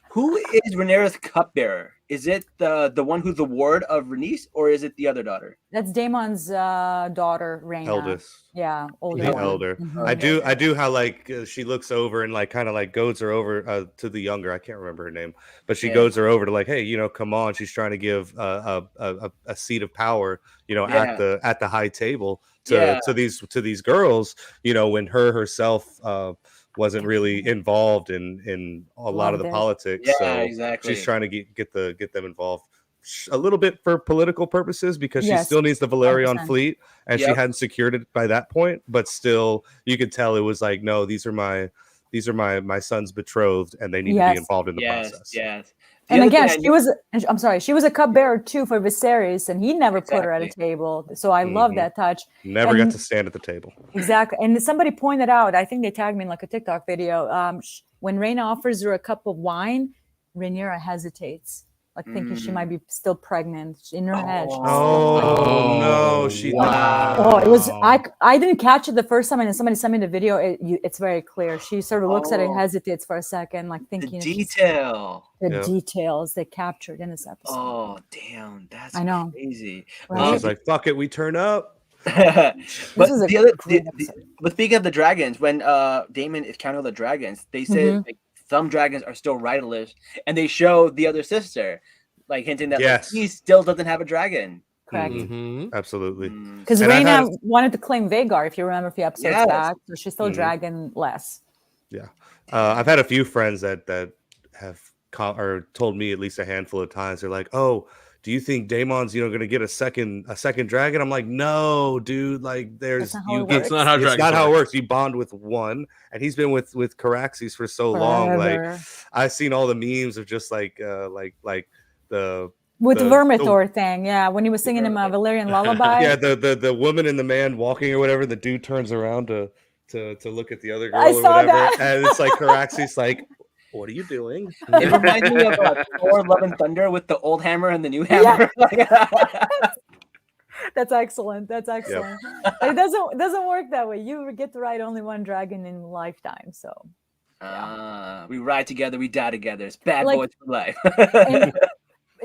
[SPEAKER 2] who is Rhaenyra's cupbearer? Is it the one who's the ward of Rhaenys, or is it the other daughter?
[SPEAKER 4] That's Daemon's daughter, Rhaenyra.
[SPEAKER 5] Eldest.
[SPEAKER 4] Yeah, older.
[SPEAKER 5] The elder. Mm-hmm. I do how like she looks over and like kind of like goads her over to the younger. I can't remember her name, but she goads her over to like, hey, come on. She's trying to give a seat of power, at the high table to these girls, when herself wasn't really involved in a lot of the politics.
[SPEAKER 2] Yeah,
[SPEAKER 5] so
[SPEAKER 2] exactly.
[SPEAKER 5] She's trying to get them involved a little bit for political purposes because she still needs the Valerian 100%. Fleet and she hadn't secured it by that point. But still, you could tell it was like, no, these are my son's betrothed and they need to be involved in the process.
[SPEAKER 2] Yes.
[SPEAKER 4] And again, she was a cupbearer too for Viserys, and he never put her at a table. So I love that touch.
[SPEAKER 5] Never got to stand at the table.
[SPEAKER 4] Exactly. And somebody pointed out, I think they tagged me in like a TikTok video. When Rhaena offers her a cup of wine, Rhaenyra hesitates, like thinking she might be still pregnant in her head.
[SPEAKER 5] No, she.
[SPEAKER 2] Wow.
[SPEAKER 4] Oh, it was. I didn't catch it the first time, and then somebody sent me the video. It's very clear. She sort of looks at it and hesitates for a second, like thinking
[SPEAKER 2] the
[SPEAKER 4] details they captured in this episode.
[SPEAKER 2] Oh, damn, that's crazy.
[SPEAKER 5] Right? She's like, "Fuck it, we turn up."
[SPEAKER 2] But speaking of the dragons, when Daemon is counting the dragons, they said like, some dragons are still riderless, and they show the other sister, like hinting that like, he still doesn't have a dragon.
[SPEAKER 4] Correct.
[SPEAKER 5] Absolutely.
[SPEAKER 4] Because Rhaena wanted to claim Vhagar, if you remember a few episodes back, so she's still dragon-less.
[SPEAKER 5] Yeah. I've had a few friends that have told me at least a handful of times. They're like, "Oh, do you think Daemon's going to get a second dragon?" I'm like, "No, dude. Like,
[SPEAKER 3] that's not how it
[SPEAKER 5] works. You bond with one, and he's been with Cyrax for so long. Like, I've seen all the memes of just like the
[SPEAKER 4] Vermithor thing, when he was singing him a Valyrian lullaby.
[SPEAKER 5] Yeah, the woman and the man walking or whatever. The dude turns around to look at the other girl
[SPEAKER 4] or
[SPEAKER 5] whatever,
[SPEAKER 4] that.
[SPEAKER 5] and it's like Cyrax's like, "What are you doing?"
[SPEAKER 2] It reminds me of Thor: Love and Thunder with the old hammer and the new hammer.
[SPEAKER 4] That's excellent. Yep. It doesn't work that way. You get to ride only one dragon in a lifetime. So
[SPEAKER 2] we ride together, we die together. It's bad boys for life.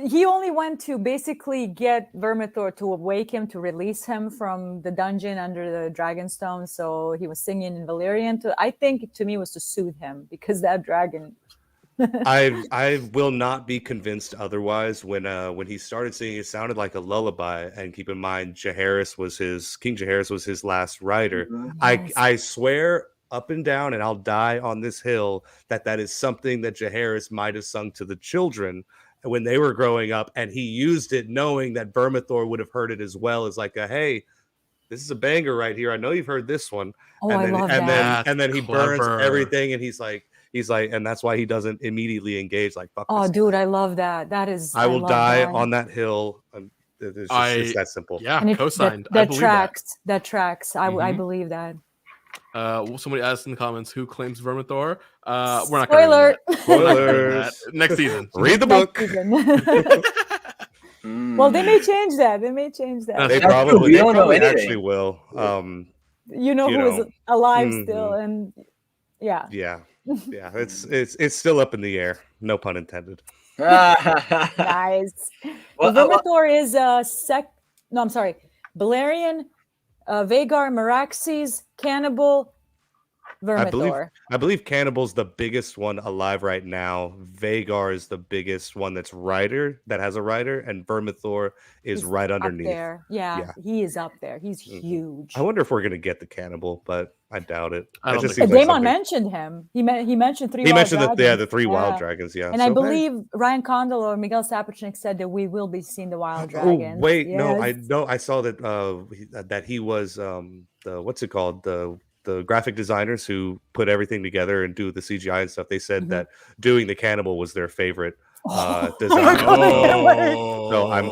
[SPEAKER 4] He only went to basically get Vermithor to awake him, to release him from the dungeon under the Dragonstone. So he was singing in Valyrian. I think to me was to soothe him because that dragon.
[SPEAKER 5] I will not be convinced otherwise. When he started singing, it sounded like a lullaby. And keep in mind, King Jaehaerys was his last rider. Yes. I swear up and down, and I'll die on this hill, that is something that Jaehaerys might have sung to the children when they were growing up, and he used it knowing that Vermithor would have heard it as well as like hey, this is a banger right here. I know you've heard this one. And then he burns everything, and he's like, and that's why he doesn't immediately engage. Like, fuck.
[SPEAKER 4] Oh, dude, I love that. That is.
[SPEAKER 5] I will die on that hill. It's that simple.
[SPEAKER 3] Yeah, co-signed.
[SPEAKER 4] That tracks. That tracks. I believe that.
[SPEAKER 3] Somebody asked in the comments who claims Vermithor. We're not
[SPEAKER 4] Spoiler.
[SPEAKER 5] Spoilers.
[SPEAKER 3] Next season.
[SPEAKER 5] Read the book.
[SPEAKER 4] Well, they may change that.
[SPEAKER 5] They probably actually will.
[SPEAKER 4] Who is alive still, and yeah.
[SPEAKER 5] It's still up in the air. No pun intended.
[SPEAKER 4] Nice. Vermithor is Balerion, Vhagar, Meraxes, Cannibal, Vermithor.
[SPEAKER 5] I believe Cannibal's the biggest one alive right now. Vagar is the biggest one that has a rider, and Vermithor is
[SPEAKER 4] He's
[SPEAKER 5] right
[SPEAKER 4] up
[SPEAKER 5] underneath.
[SPEAKER 4] there. Yeah, he is up there. He's huge.
[SPEAKER 5] I wonder if we're gonna get the Cannibal, but I doubt it.
[SPEAKER 3] I don't
[SPEAKER 5] just
[SPEAKER 3] think
[SPEAKER 5] seems like
[SPEAKER 4] Daemon
[SPEAKER 5] something-
[SPEAKER 4] mentioned him. He mentioned three.
[SPEAKER 5] He
[SPEAKER 4] wild
[SPEAKER 5] mentioned
[SPEAKER 4] dragons.
[SPEAKER 5] the 3 wild dragons. Yeah,
[SPEAKER 4] And I believe Ryan Condal or Miguel Sapochnik said that we will be seeing the wild dragons.
[SPEAKER 5] Oh wait,
[SPEAKER 4] yes.
[SPEAKER 5] no, I saw that that he was the what's it called, the graphic designers who put everything together and do the CGI and stuff. They said that doing the Cannibal was their favorite design. So I'm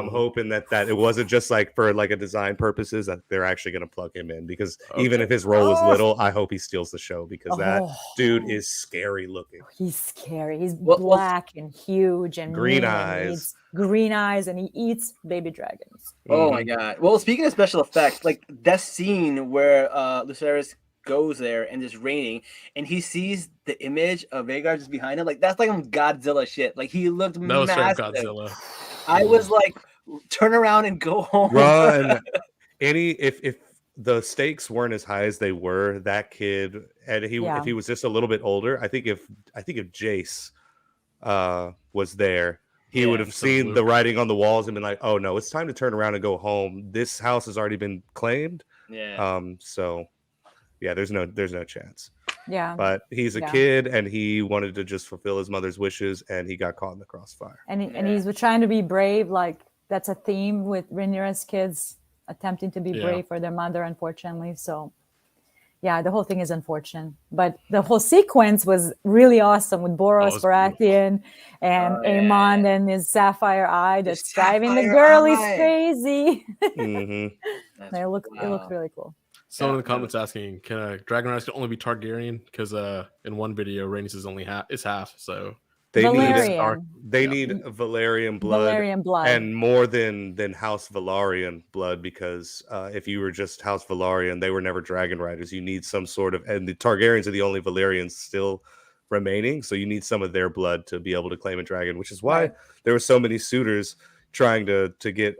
[SPEAKER 5] hoping that it wasn't just like for like a design purposes, that they're actually going to plug him in, because even if his role is little, I hope he steals the show, because that dude is scary looking.
[SPEAKER 4] He's scary. He's black and huge and
[SPEAKER 5] green
[SPEAKER 4] mean,
[SPEAKER 5] eyes.
[SPEAKER 4] Green eyes, and he eats baby dragons.
[SPEAKER 2] Oh my god. Well, speaking of special effects, like that scene where Viserys goes there and it's raining and he sees the image of Vagar just behind him, like that's like some Godzilla shit. Like he looked massive.
[SPEAKER 3] Godzilla.
[SPEAKER 2] I was like, turn around and go home.
[SPEAKER 5] Run. If the stakes weren't as high as they were, that kid, and if he was just a little bit older, I think if Jace was there, he would have seen the writing on the walls and been like, oh no, it's time to turn around and go home. This house has already been claimed.
[SPEAKER 2] Yeah.
[SPEAKER 5] So yeah, there's no chance.
[SPEAKER 4] Yeah.
[SPEAKER 5] But he's a kid, and he wanted to just fulfill his mother's wishes, and he got caught in the crossfire.
[SPEAKER 4] And he's trying to be brave. Like that's a theme with Rhaenyra's kids attempting to be brave for their mother, unfortunately. So yeah, the whole thing is unfortunate. But the whole sequence was really awesome with Boros Baratheon and Aemond and his sapphire eye that's driving the girlies crazy. It looked really cool.
[SPEAKER 3] Someone in the comments asking, can Dragon Riders only be Targaryen? Because in one video, Rhaenys is only half. So
[SPEAKER 5] they
[SPEAKER 4] Valyrian.
[SPEAKER 5] need Valyrian blood, and more than House Velaryon blood, because if you were just House Velaryon, they were never Dragon Riders. You need some sort of, and the Targaryens are the only Valyrians still remaining, so you need some of their blood to be able to claim a dragon, which is why there were so many suitors trying to get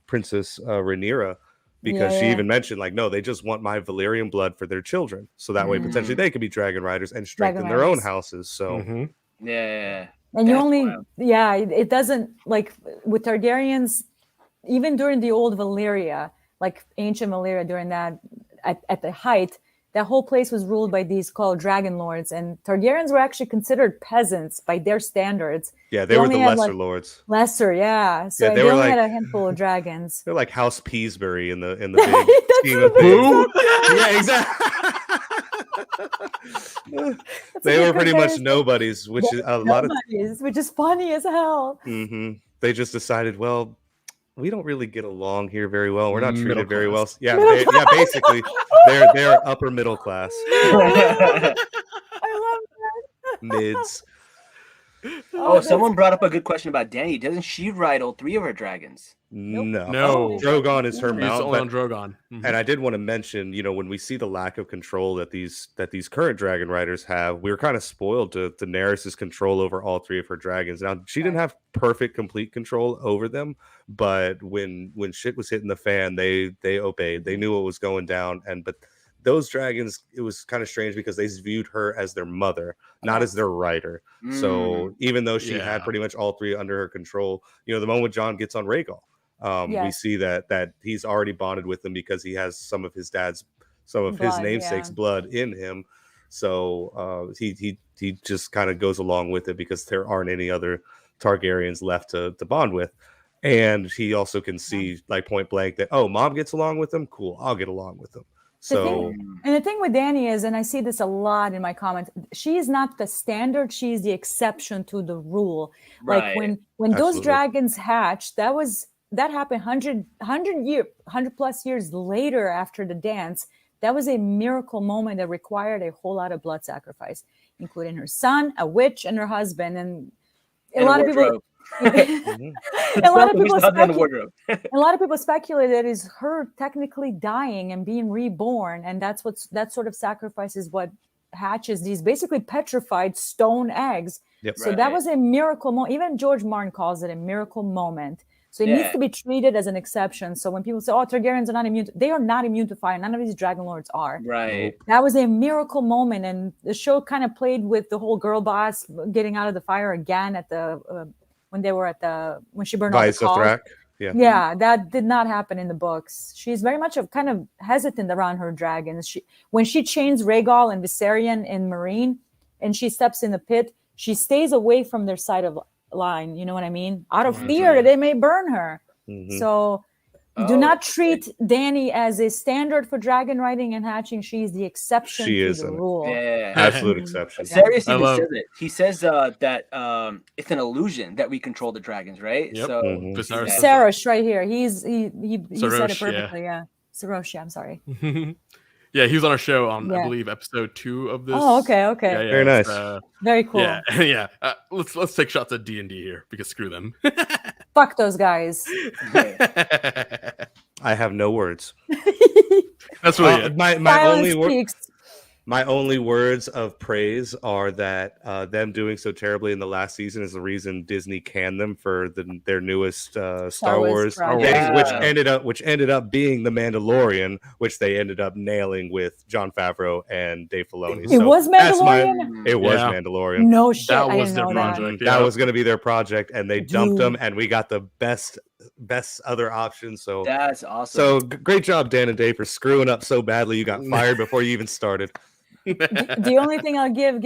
[SPEAKER 5] Princess Rhaenyra. Because she even mentioned, like, no, they just want my Valyrian blood for their children, so that way potentially they could be Dragon Riders and strengthen their own houses. So
[SPEAKER 2] yeah,
[SPEAKER 4] and you only it doesn't, like with Targaryens, even during the old Valyria, like ancient Valyria, during that at the height, that whole place was ruled by these called dragon lords, and Targaryens were actually considered peasants by their standards.
[SPEAKER 5] Yeah, they were the lesser lords.
[SPEAKER 4] Lesser, yeah. So they only had a handful of dragons.
[SPEAKER 5] They're like House Peasbury in the big scheme of things. Yeah, exactly. They were pretty much nobodies, which is a lot of,
[SPEAKER 4] which is funny as hell.
[SPEAKER 5] They just decided, well, we don't really get along here very well. We're not treated very well. Yeah, basically, they're upper middle class.
[SPEAKER 4] I love that.
[SPEAKER 5] Mids.
[SPEAKER 2] Someone brought up a good question about Dany. Doesn't she ride all 3 of her dragons?
[SPEAKER 5] No. Drogon is her mount.
[SPEAKER 3] Only on Drogon.
[SPEAKER 5] And I did want to mention, when we see the lack of control that these current dragon riders have, we were kind of spoiled to Daenerys' control over all 3 of her dragons. Now, she didn't have perfect, complete control over them, but when shit was hitting the fan, they obeyed. They knew what was going down, but those dragons, it was kind of strange because they viewed her as their mother, not as their rider. So even though she had pretty much all 3 under her control, the moment Jon gets on Rhaegal, we see that he's already bonded with them because he has some of his namesake's blood in him. So he just kind of goes along with it because there aren't any other Targaryens left to bond with. And he also can see, like, point blank that, mom gets along with them. Cool, I'll get along with them. So,
[SPEAKER 4] the thing with Dany is, and I see this a lot in my comments, she is not the standard, she is the exception to the rule. Like when those dragons hatched, that happened 100 plus years later after the dance. That was a miracle moment that required a whole lot of blood sacrifice, including her son, a witch, and her husband, and a lot of people. A lot of people speculate that is her technically dying and being reborn, and that sort of sacrifice is what hatches these basically petrified stone eggs. That was a miracle moment. Even George Martin calls it a miracle moment So it needs to be treated as an exception. So when people say, "Oh, Targaryens are not immune," they are not immune to fire. None of these dragon lords are.
[SPEAKER 2] Right.
[SPEAKER 4] That was a miracle moment, and the show kind of played with the whole girl boss getting out of the fire again at the when she burned all the cows. Yeah, that did not happen in the books. She's very much kind of hesitant around her dragons. When she chains Rhaegal and Viserion in Marine, and she steps in the pit, she stays away from their side of line. You know what I mean? Out of fear that they may burn her. So do not treat Dany as a standard for dragon riding and hatching. She's the exception to the rule.
[SPEAKER 2] Yeah,
[SPEAKER 5] absolute exception.
[SPEAKER 2] Viserys even says it. He says that it's an illusion that we control the dragons, right?
[SPEAKER 3] Yep.
[SPEAKER 2] So
[SPEAKER 4] Viserys right here. He said it perfectly. Yeah. Viserys, I'm sorry.
[SPEAKER 3] Yeah, he was on our show on I believe episode 2 of this.
[SPEAKER 4] Oh, okay.
[SPEAKER 3] Yeah,
[SPEAKER 5] very nice.
[SPEAKER 4] Very cool.
[SPEAKER 3] Yeah. Let's take shots at D&D here because screw them.
[SPEAKER 4] Fuck those guys.
[SPEAKER 5] I have no words.
[SPEAKER 3] That's really
[SPEAKER 5] my only words of praise are that them doing so terribly in the last season is the reason Disney canned them for their newest Star Wars thing, which ended up being The Mandalorian, which they ended up nailing with John Favreau and Dave Filoni.
[SPEAKER 4] It was Mandalorian.
[SPEAKER 5] It was Mandalorian.
[SPEAKER 4] No shit.
[SPEAKER 3] That was their project.
[SPEAKER 5] That was going to be their project, and they dumped them, and we got the best other option. So
[SPEAKER 2] that's awesome.
[SPEAKER 5] So great job, Dan and Dave, for screwing up so badly you got fired before you even started.
[SPEAKER 4] The only thing I'll give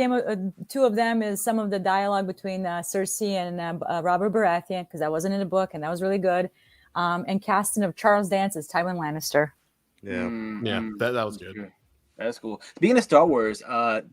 [SPEAKER 4] two of them is some of the dialogue between Cersei and Robert Baratheon, because that wasn't in the book and that was really good. And casting of Charles Dance as Tywin Lannister.
[SPEAKER 3] That was good.
[SPEAKER 2] That's cool. Speaking of Star Wars,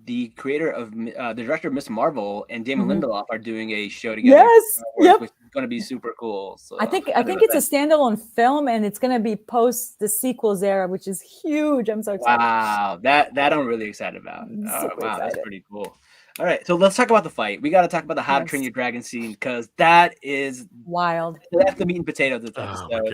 [SPEAKER 2] the creator of the director of Miss Marvel and Damon Lindelof are doing a show together.
[SPEAKER 4] Yes,
[SPEAKER 2] which is going to be super cool. So
[SPEAKER 4] I think it's a standalone film, and it's going to be post the sequels era, which is huge. I'm so excited.
[SPEAKER 2] Wow, that I'm really excited about. That's pretty cool. All right, so let's talk about the fight. We got to talk about the How to Train Your Dragon scene, because that is
[SPEAKER 4] wild.
[SPEAKER 2] That's the meat and potatoes of this episode,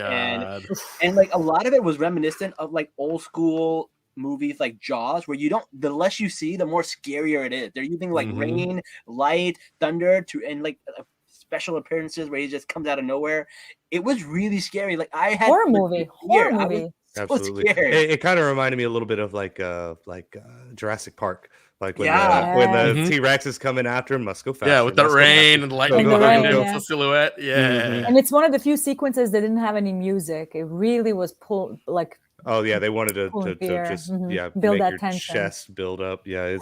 [SPEAKER 2] and like a lot of it was reminiscent of like old school movies like Jaws, where the less you see, the more scarier it is. They're using like rain, light, thunder and like special appearances where he just comes out of nowhere. It was really scary. Like I had
[SPEAKER 4] horror movie.
[SPEAKER 5] Absolutely. It kind of reminded me a little bit of like Jurassic Park. Like when the T-Rex is coming after him, must go fast.
[SPEAKER 3] Yeah, with the rain and the lightning behind him, it's a silhouette. Yeah.
[SPEAKER 4] And it's one of the few sequences that didn't have any music. It really was pulled like.
[SPEAKER 5] Oh yeah, they wanted to just
[SPEAKER 4] build that
[SPEAKER 5] your
[SPEAKER 4] tension.
[SPEAKER 5] Chest build up. Yeah, it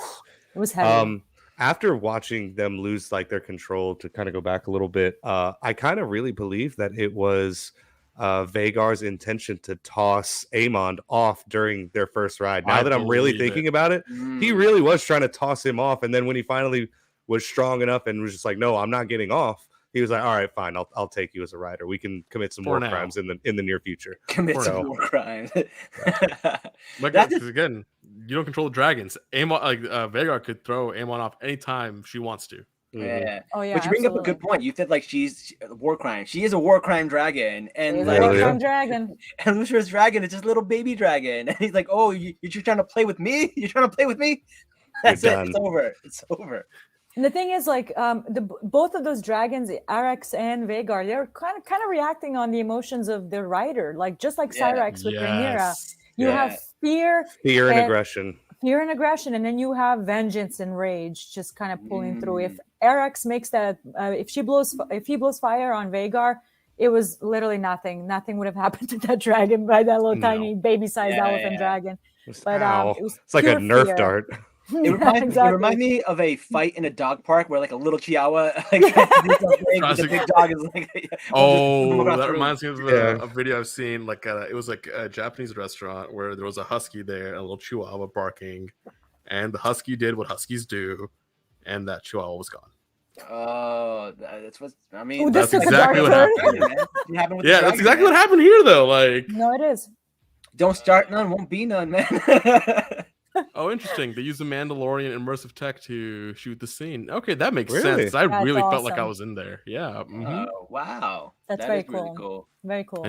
[SPEAKER 4] was heavy.
[SPEAKER 5] After watching them lose like their control, to kind of go back a little bit, I kind of really believe that it was Vagar's intention to toss Aemond off during their first ride. Now that I'm really thinking about it, he really was trying to toss him off, and then when he finally was strong enough and was just like, "No, I'm not getting off," he was like, "All right, fine. I'll take you as a rider. We can commit some more crimes in the near future."
[SPEAKER 2] Commit some more crimes.
[SPEAKER 3] Again, you don't control the dragons. Aemon, Vhagar could throw Aemon off anytime she wants to.
[SPEAKER 2] Yeah.
[SPEAKER 4] Oh yeah.
[SPEAKER 2] But you bring up a good point. You said like she's a war crime. She is a war crime dragon, and
[SPEAKER 4] like, war crime dragon.
[SPEAKER 2] And Lucifer's dragon is just a little baby dragon, and he's like, "Oh, you're trying to play with me? You're trying to play with me? That's it. It's over. It's over."
[SPEAKER 4] And the thing is, like, both of those dragons, Cyrax and Vhagar, they're kind of reacting on the emotions of their rider, like just like Cyrax with Rhaenyra. You have fear
[SPEAKER 5] and aggression.
[SPEAKER 4] Fear and aggression, and then you have vengeance and rage just kind of pulling through. If Cyrax makes that, if he blows fire on Vhagar, it was literally nothing. Nothing would have happened to that dragon by that little tiny baby-sized elephant dragon. But
[SPEAKER 5] it's like a Nerf dart.
[SPEAKER 2] It reminds me of a fight in a dog park where like a little chihuahua, the big dog is like.
[SPEAKER 3] That reminds me of a video I've seen. Like it was like a Japanese restaurant where there was a husky there, a little chihuahua barking, and the husky did what huskies do, and that chihuahua was gone.
[SPEAKER 2] Oh, that's what I mean.
[SPEAKER 3] That's exactly what happened. That's exactly what happened here, though. Like,
[SPEAKER 4] no, it is.
[SPEAKER 2] Don't start none, won't be none, man.
[SPEAKER 3] Oh, interesting. They use the Mandalorian immersive tech to shoot the scene. Okay, that makes sense. I really felt like I was in there. Yeah.
[SPEAKER 2] Oh, wow.
[SPEAKER 4] That's very cool. Really cool. Very cool.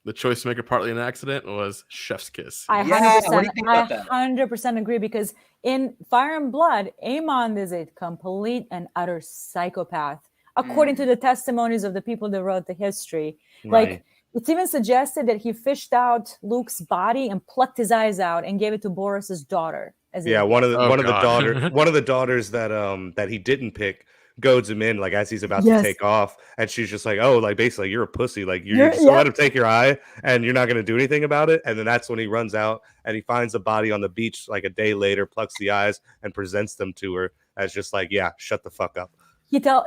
[SPEAKER 3] The choice to make it partly an accident was chef's kiss.
[SPEAKER 4] I 100% agree, because in Fire and Blood, Aemond is a complete and utter psychopath. according to the testimonies of the people that wrote the history.
[SPEAKER 5] Right.
[SPEAKER 4] Like, it's even suggested that he fished out Luke's body and plucked his eyes out and gave it to Boris's daughter.
[SPEAKER 5] Yeah, one of
[SPEAKER 3] God.
[SPEAKER 5] the daughters that he didn't pick goads him in, like, as he's about
[SPEAKER 4] Yes.
[SPEAKER 5] to take off, and she's just like, oh, like, basically, you're a pussy, like, you're just gonna let him take your eye and you're not gonna do anything about it. And then that's when he runs out and he finds the body on the beach like a day later, plucks the eyes and presents them to her as just like, yeah, shut the fuck up.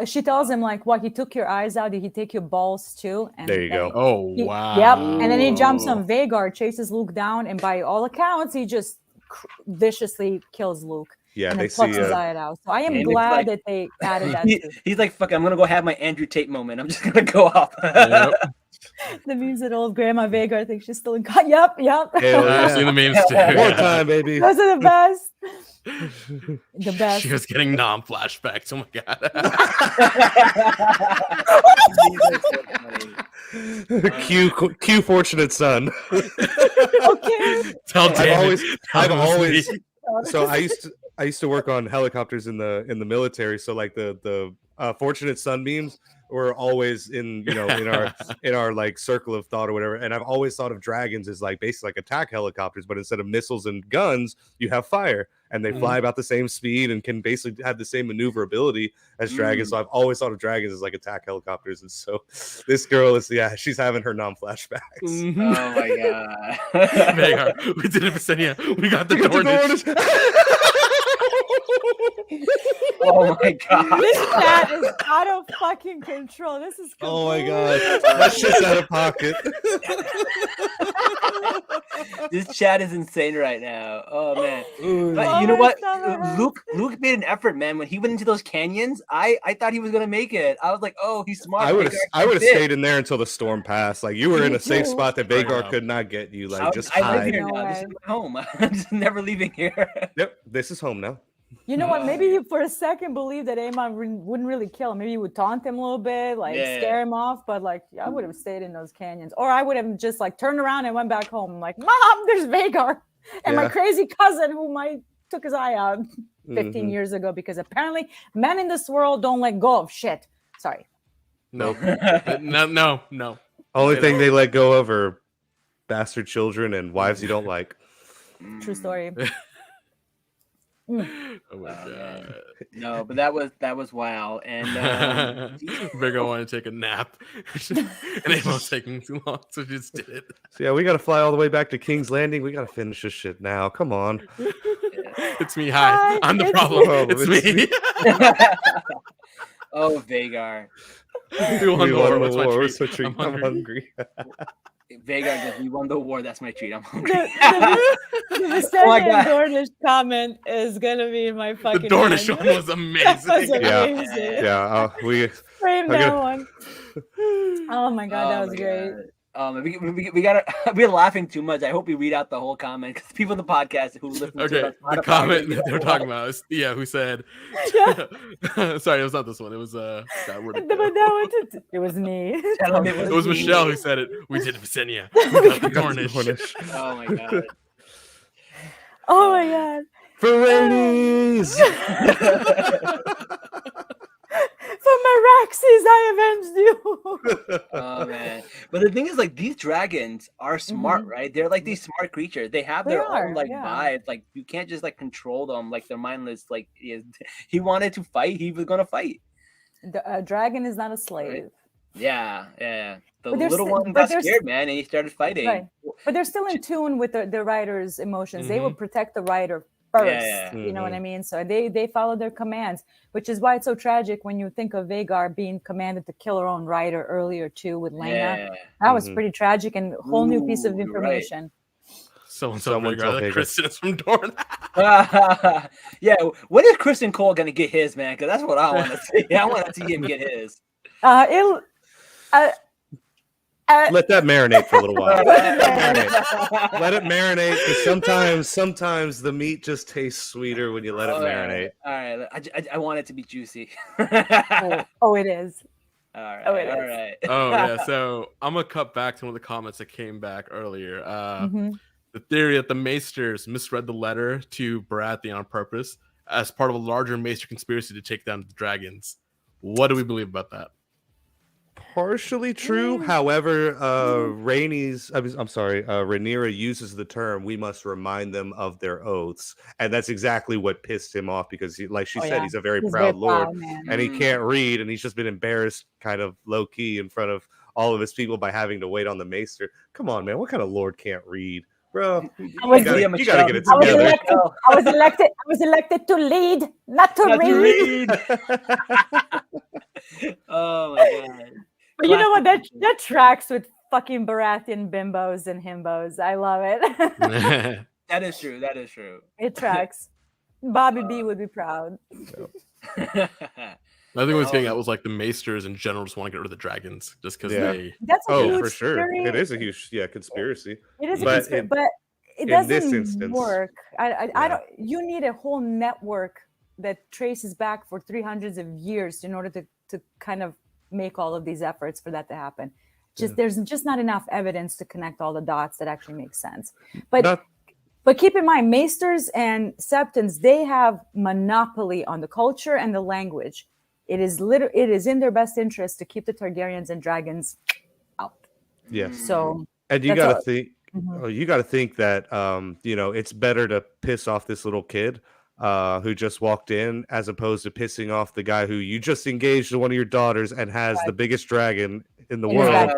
[SPEAKER 4] She tells him, like, what, he took your eyes out, did he take your balls too? And
[SPEAKER 5] There you go.
[SPEAKER 3] Oh, wow.
[SPEAKER 4] Yep. And then he jumps on Vhagar, chases Luke down, and by all accounts he just viciously kills Luke.
[SPEAKER 5] Yeah,
[SPEAKER 4] and
[SPEAKER 5] they
[SPEAKER 4] then plucks
[SPEAKER 5] see
[SPEAKER 4] his eye out. So I am
[SPEAKER 2] and it's
[SPEAKER 4] glad
[SPEAKER 2] like-
[SPEAKER 4] that they added that too.
[SPEAKER 2] He's like, fuck, I'm gonna go have my Andrew Tate moment. I'm just gonna go off.
[SPEAKER 3] Yep.
[SPEAKER 4] The memes that old Grandma Vhagar thinks she's still in Yep.
[SPEAKER 5] Hell
[SPEAKER 3] I've
[SPEAKER 5] yeah.
[SPEAKER 3] seen the memes too.
[SPEAKER 5] More time, baby.
[SPEAKER 4] Those are the best. The best.
[SPEAKER 3] She was getting flashbacks. Oh my god.
[SPEAKER 5] Cue fortunate son.
[SPEAKER 4] Okay.
[SPEAKER 3] Tell Daemon.
[SPEAKER 5] I've always so I used to work on helicopters in the military, so like the fortunate son memes were always in our like circle of thought or whatever. And I've always thought of dragons as like basically like attack helicopters, but instead of missiles and guns, you have fire, and they fly about the same speed and can basically have the same maneuverability as dragons. So I've always thought of dragons as like attack helicopters. And so this girl is, she's having her non-flashbacks.
[SPEAKER 3] Mhm.
[SPEAKER 2] Oh my god.
[SPEAKER 3] Vhagar, we did it for Senya. We got the Dornish.
[SPEAKER 2] Oh my god.
[SPEAKER 4] This chat is out of fucking control. This is
[SPEAKER 5] Oh my god, that shit's out of pocket.
[SPEAKER 2] This chat is insane right now. Oh man. But
[SPEAKER 4] Oh
[SPEAKER 2] you know
[SPEAKER 4] my
[SPEAKER 2] what?
[SPEAKER 4] God.
[SPEAKER 2] Luke made an effort, man. When he went into those canyons, I thought he was gonna make it. I was like, oh, he's smart.
[SPEAKER 5] I would have
[SPEAKER 2] Vhagar
[SPEAKER 5] stayed in there until the storm passed. Like, you were in
[SPEAKER 4] Me
[SPEAKER 5] a safe
[SPEAKER 4] too.
[SPEAKER 5] spot that
[SPEAKER 3] I
[SPEAKER 5] Vhagar
[SPEAKER 3] know.
[SPEAKER 5] could not get you. Like, just
[SPEAKER 2] I live
[SPEAKER 5] hide.
[SPEAKER 2] here
[SPEAKER 4] No
[SPEAKER 2] now. This
[SPEAKER 4] way.
[SPEAKER 2] is my home. I'm just never leaving here.
[SPEAKER 5] Yep, this is home now.
[SPEAKER 4] You know what? Maybe you for a second believed that Aemond wouldn't really kill him. Maybe you would taunt him a little bit, like scare him off. But like, I would have stayed in those canyons, or I would have just like turned around and went back home. I'm like, Mom, there's Vhagar and my
[SPEAKER 5] Yeah.
[SPEAKER 4] crazy cousin who took his eye out 15
[SPEAKER 5] Mhm.
[SPEAKER 4] years ago, because apparently men in this world don't let go of shit. Sorry.
[SPEAKER 3] No. No.
[SPEAKER 5] Only thing they let go of are bastard children and wives you don't like.
[SPEAKER 4] True story.
[SPEAKER 3] Oh my god.
[SPEAKER 2] No, but that was wild. And
[SPEAKER 3] Vhagar wanted to take a nap. And Aemond's taking too long, so she just did it.
[SPEAKER 5] So yeah, we got to fly all the way back to King's Landing. We got to finish this shit now. Come on.
[SPEAKER 3] It's me. Hi. I'm the
[SPEAKER 4] it's
[SPEAKER 3] problem.
[SPEAKER 5] me.
[SPEAKER 3] It's me.
[SPEAKER 2] oh, Vhagar.
[SPEAKER 3] We won
[SPEAKER 5] We
[SPEAKER 3] the
[SPEAKER 5] won
[SPEAKER 3] war.
[SPEAKER 5] the
[SPEAKER 3] What's my
[SPEAKER 5] war.
[SPEAKER 3] treat?
[SPEAKER 5] What's my treat?
[SPEAKER 3] I'm
[SPEAKER 5] I'm
[SPEAKER 3] hungry.
[SPEAKER 5] hungry.
[SPEAKER 2] Vhagar goes, we won the war. That's my treat. I'm hungry.
[SPEAKER 4] The Viserion
[SPEAKER 2] my God.
[SPEAKER 4] Dornish comment is gonna be in my
[SPEAKER 3] The
[SPEAKER 4] fucking
[SPEAKER 3] Dornish
[SPEAKER 4] head.
[SPEAKER 3] one was
[SPEAKER 4] That
[SPEAKER 3] amazing.
[SPEAKER 4] was
[SPEAKER 5] Yeah.
[SPEAKER 4] amazing.
[SPEAKER 5] Yeah,
[SPEAKER 4] Frame
[SPEAKER 5] I
[SPEAKER 4] that
[SPEAKER 5] got-
[SPEAKER 4] one. Oh my god, that was great.
[SPEAKER 2] We're laughing too much. I hope we read out the whole comment, because people in the podcast who listen to
[SPEAKER 3] Okay,
[SPEAKER 2] us on
[SPEAKER 3] the
[SPEAKER 2] Spotify
[SPEAKER 3] comment
[SPEAKER 2] read
[SPEAKER 3] that they were
[SPEAKER 2] the
[SPEAKER 3] talking
[SPEAKER 2] whole-
[SPEAKER 3] about is who said
[SPEAKER 4] Yeah.
[SPEAKER 3] sorry, it was not this one. It was God, where'd it
[SPEAKER 4] But
[SPEAKER 3] go?
[SPEAKER 4] that it was me.
[SPEAKER 2] Tell him
[SPEAKER 3] It was
[SPEAKER 2] me.
[SPEAKER 3] Michelle who said it. We did it for Senya. We got the Dornish.
[SPEAKER 2] Oh my god.
[SPEAKER 4] Oh my god.
[SPEAKER 5] For Rainies!
[SPEAKER 4] For Meraxes, I avenged you.
[SPEAKER 2] Oh man. But the thing is, like, these dragons are smart, right? They're like these smart creatures. They have
[SPEAKER 4] They
[SPEAKER 2] their
[SPEAKER 4] are,
[SPEAKER 2] own like
[SPEAKER 4] yeah.
[SPEAKER 2] vibe. Like, you can't just like control them. Like, they're mindless. Like, he wanted to fight, he was gonna fight.
[SPEAKER 4] The dragon is not a slave.
[SPEAKER 2] Yeah. The
[SPEAKER 4] But they're
[SPEAKER 2] little
[SPEAKER 4] sti-
[SPEAKER 2] one
[SPEAKER 4] but
[SPEAKER 2] got
[SPEAKER 4] they're
[SPEAKER 2] scared, man, and he started fighting.
[SPEAKER 4] Right. But they're still in tune with the writer's emotions. They will protect the writer first.
[SPEAKER 2] Yeah.
[SPEAKER 4] You know what I mean? So they follow their commands, which is why it's so tragic when you think of Vhagar being commanded to kill her own writer earlier too with Lena.
[SPEAKER 2] Yeah.
[SPEAKER 4] That was pretty tragic and a whole new piece of
[SPEAKER 2] Ooh, you're right.
[SPEAKER 4] information.
[SPEAKER 3] Someone
[SPEAKER 5] Someone
[SPEAKER 3] told
[SPEAKER 5] told
[SPEAKER 3] Vhagar that
[SPEAKER 5] Vhagar.
[SPEAKER 3] Kristen is from Dorn.
[SPEAKER 2] Yeah. When is Kristen Cole gonna get his, man? Because that's what I want to see. I want to see him get his.
[SPEAKER 5] Let that marinate for a little while. Let it marinate, because sometimes the meat just tastes sweeter when you let it marinate.
[SPEAKER 2] All right. I want it to be juicy.
[SPEAKER 4] Oh, it is.
[SPEAKER 2] All right.
[SPEAKER 4] Oh, it
[SPEAKER 2] all
[SPEAKER 4] is.
[SPEAKER 2] right.
[SPEAKER 3] Oh yeah, so I'm gonna cut back to one of the comments that came back earlier.
[SPEAKER 4] Mhm.
[SPEAKER 3] The theory that the Maesters misread the letter to Baratheon on purpose as part of a larger Maester conspiracy to take down the dragons. What do we believe about that?
[SPEAKER 5] Partially true. However, Rhaenyra uses the term, "We must remind them of their oaths," and that's exactly what pissed him off because, like she said, he's a very proud lord, and he can't read, and he's just been embarrassed, kind of low key, in front of all of his people by having to wait on the Maester. Come on, man, what kind of lord can't read, bro? You gotta get it together.
[SPEAKER 4] I was elected to lead, not to read.
[SPEAKER 2] Oh my god.
[SPEAKER 4] But you know what? That tracks with fucking Baratheon bimbos and himbos. I love it.
[SPEAKER 2] That is true. That is true.
[SPEAKER 4] It tracks. Bobby B would be proud.
[SPEAKER 3] I think what I was getting at was like the Maesters in general just want to get rid of the dragons just because they.
[SPEAKER 4] That's a huge
[SPEAKER 5] for sure.
[SPEAKER 4] theory.
[SPEAKER 5] It is a huge conspiracy.
[SPEAKER 4] It is a conspiracy, but it doesn't work. I don't. You need a whole network that traces back for 300s of years in order to kind of make all of these efforts for that to happen. There's just not enough evidence to connect all the dots that actually make sense. But keep in mind, Maesters and Septons, they have monopoly on the culture and the language. It is in their best interest to keep the Targaryens and dragons out.
[SPEAKER 5] Yeah.
[SPEAKER 4] So
[SPEAKER 5] and you got to think. You got to think that it's better to piss off this little kid who just walked in, as opposed to pissing off the guy who you just engaged one of your daughters and has the biggest dragon in the world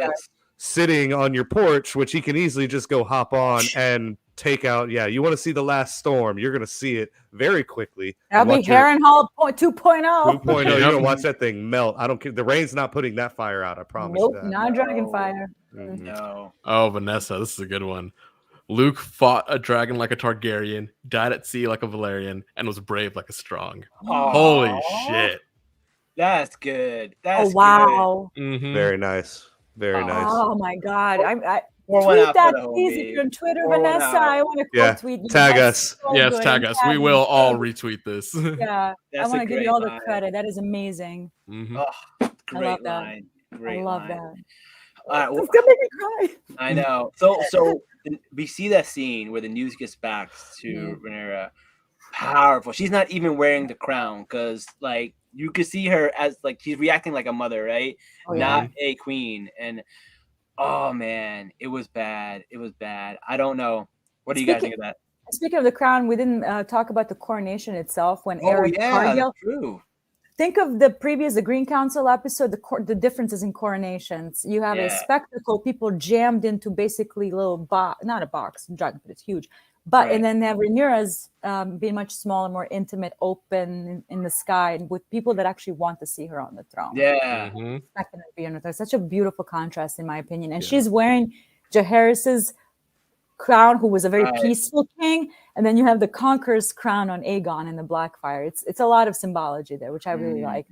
[SPEAKER 5] sitting on your porch, which he can easily just go hop on and take out. Yeah, you want to see the last storm, you're going to see it very quickly.
[SPEAKER 4] That'll be Harrenhal 2.0.
[SPEAKER 5] 2.0. You're going to watch that thing melt. I don't care. The rain's not putting that fire out, I promise you that.
[SPEAKER 4] Not dragon fire.
[SPEAKER 2] No.
[SPEAKER 3] Oh, Vanessa, this is a good one. Luke fought a dragon like a Targaryen, died at sea like a Valyrian, and was brave like a Strong.
[SPEAKER 2] Aww.
[SPEAKER 3] Holy shit.
[SPEAKER 2] That's good. That's
[SPEAKER 4] wow.
[SPEAKER 2] good.
[SPEAKER 3] Mm-hmm.
[SPEAKER 5] Very nice. Very nice.
[SPEAKER 4] Oh my god. I tweet that, please, if you're on Twitter, Vanessa. I want to quote tweet you.
[SPEAKER 5] Tag us.
[SPEAKER 4] So
[SPEAKER 3] yes,
[SPEAKER 4] good.
[SPEAKER 3] tag us. We will all retweet this.
[SPEAKER 4] Yeah. I want to give you all the credit. That is amazing.
[SPEAKER 3] Mm-hmm.
[SPEAKER 2] Oh, great
[SPEAKER 4] I love that.
[SPEAKER 2] line. Great
[SPEAKER 4] I love
[SPEAKER 2] line.
[SPEAKER 4] that.
[SPEAKER 2] Well,
[SPEAKER 4] It's gonna make me cry.
[SPEAKER 2] I know. So we see that scene where the news gets back to Rhaenyra. Powerful. She's not even wearing the crown because, like, you could see her as like she's reacting like a mother, right? Not a queen. And oh man, it was bad. It was bad. I don't know. What do you guys think of that?
[SPEAKER 4] Speaking of the crown, we didn't talk about the coronation itself when Eric Cargill.
[SPEAKER 2] True.
[SPEAKER 4] Think of the Green Council episode, the differences in coronations. You have a spectacle, people jammed into basically little box, not a box, dragon, but it's huge. But and then they have Rhaenyra's being much smaller, more intimate, open in the sky, and with people that actually want to see her on the throne.
[SPEAKER 2] Yeah.
[SPEAKER 4] Expecting her to be on the throne. Such a beautiful contrast, in my opinion. And she's wearing Jaehaerys's crown, who was a very peaceful king, and then you have the Conqueror's crown on Aegon in the Blackfire. It's a lot of symbology there, which I really like.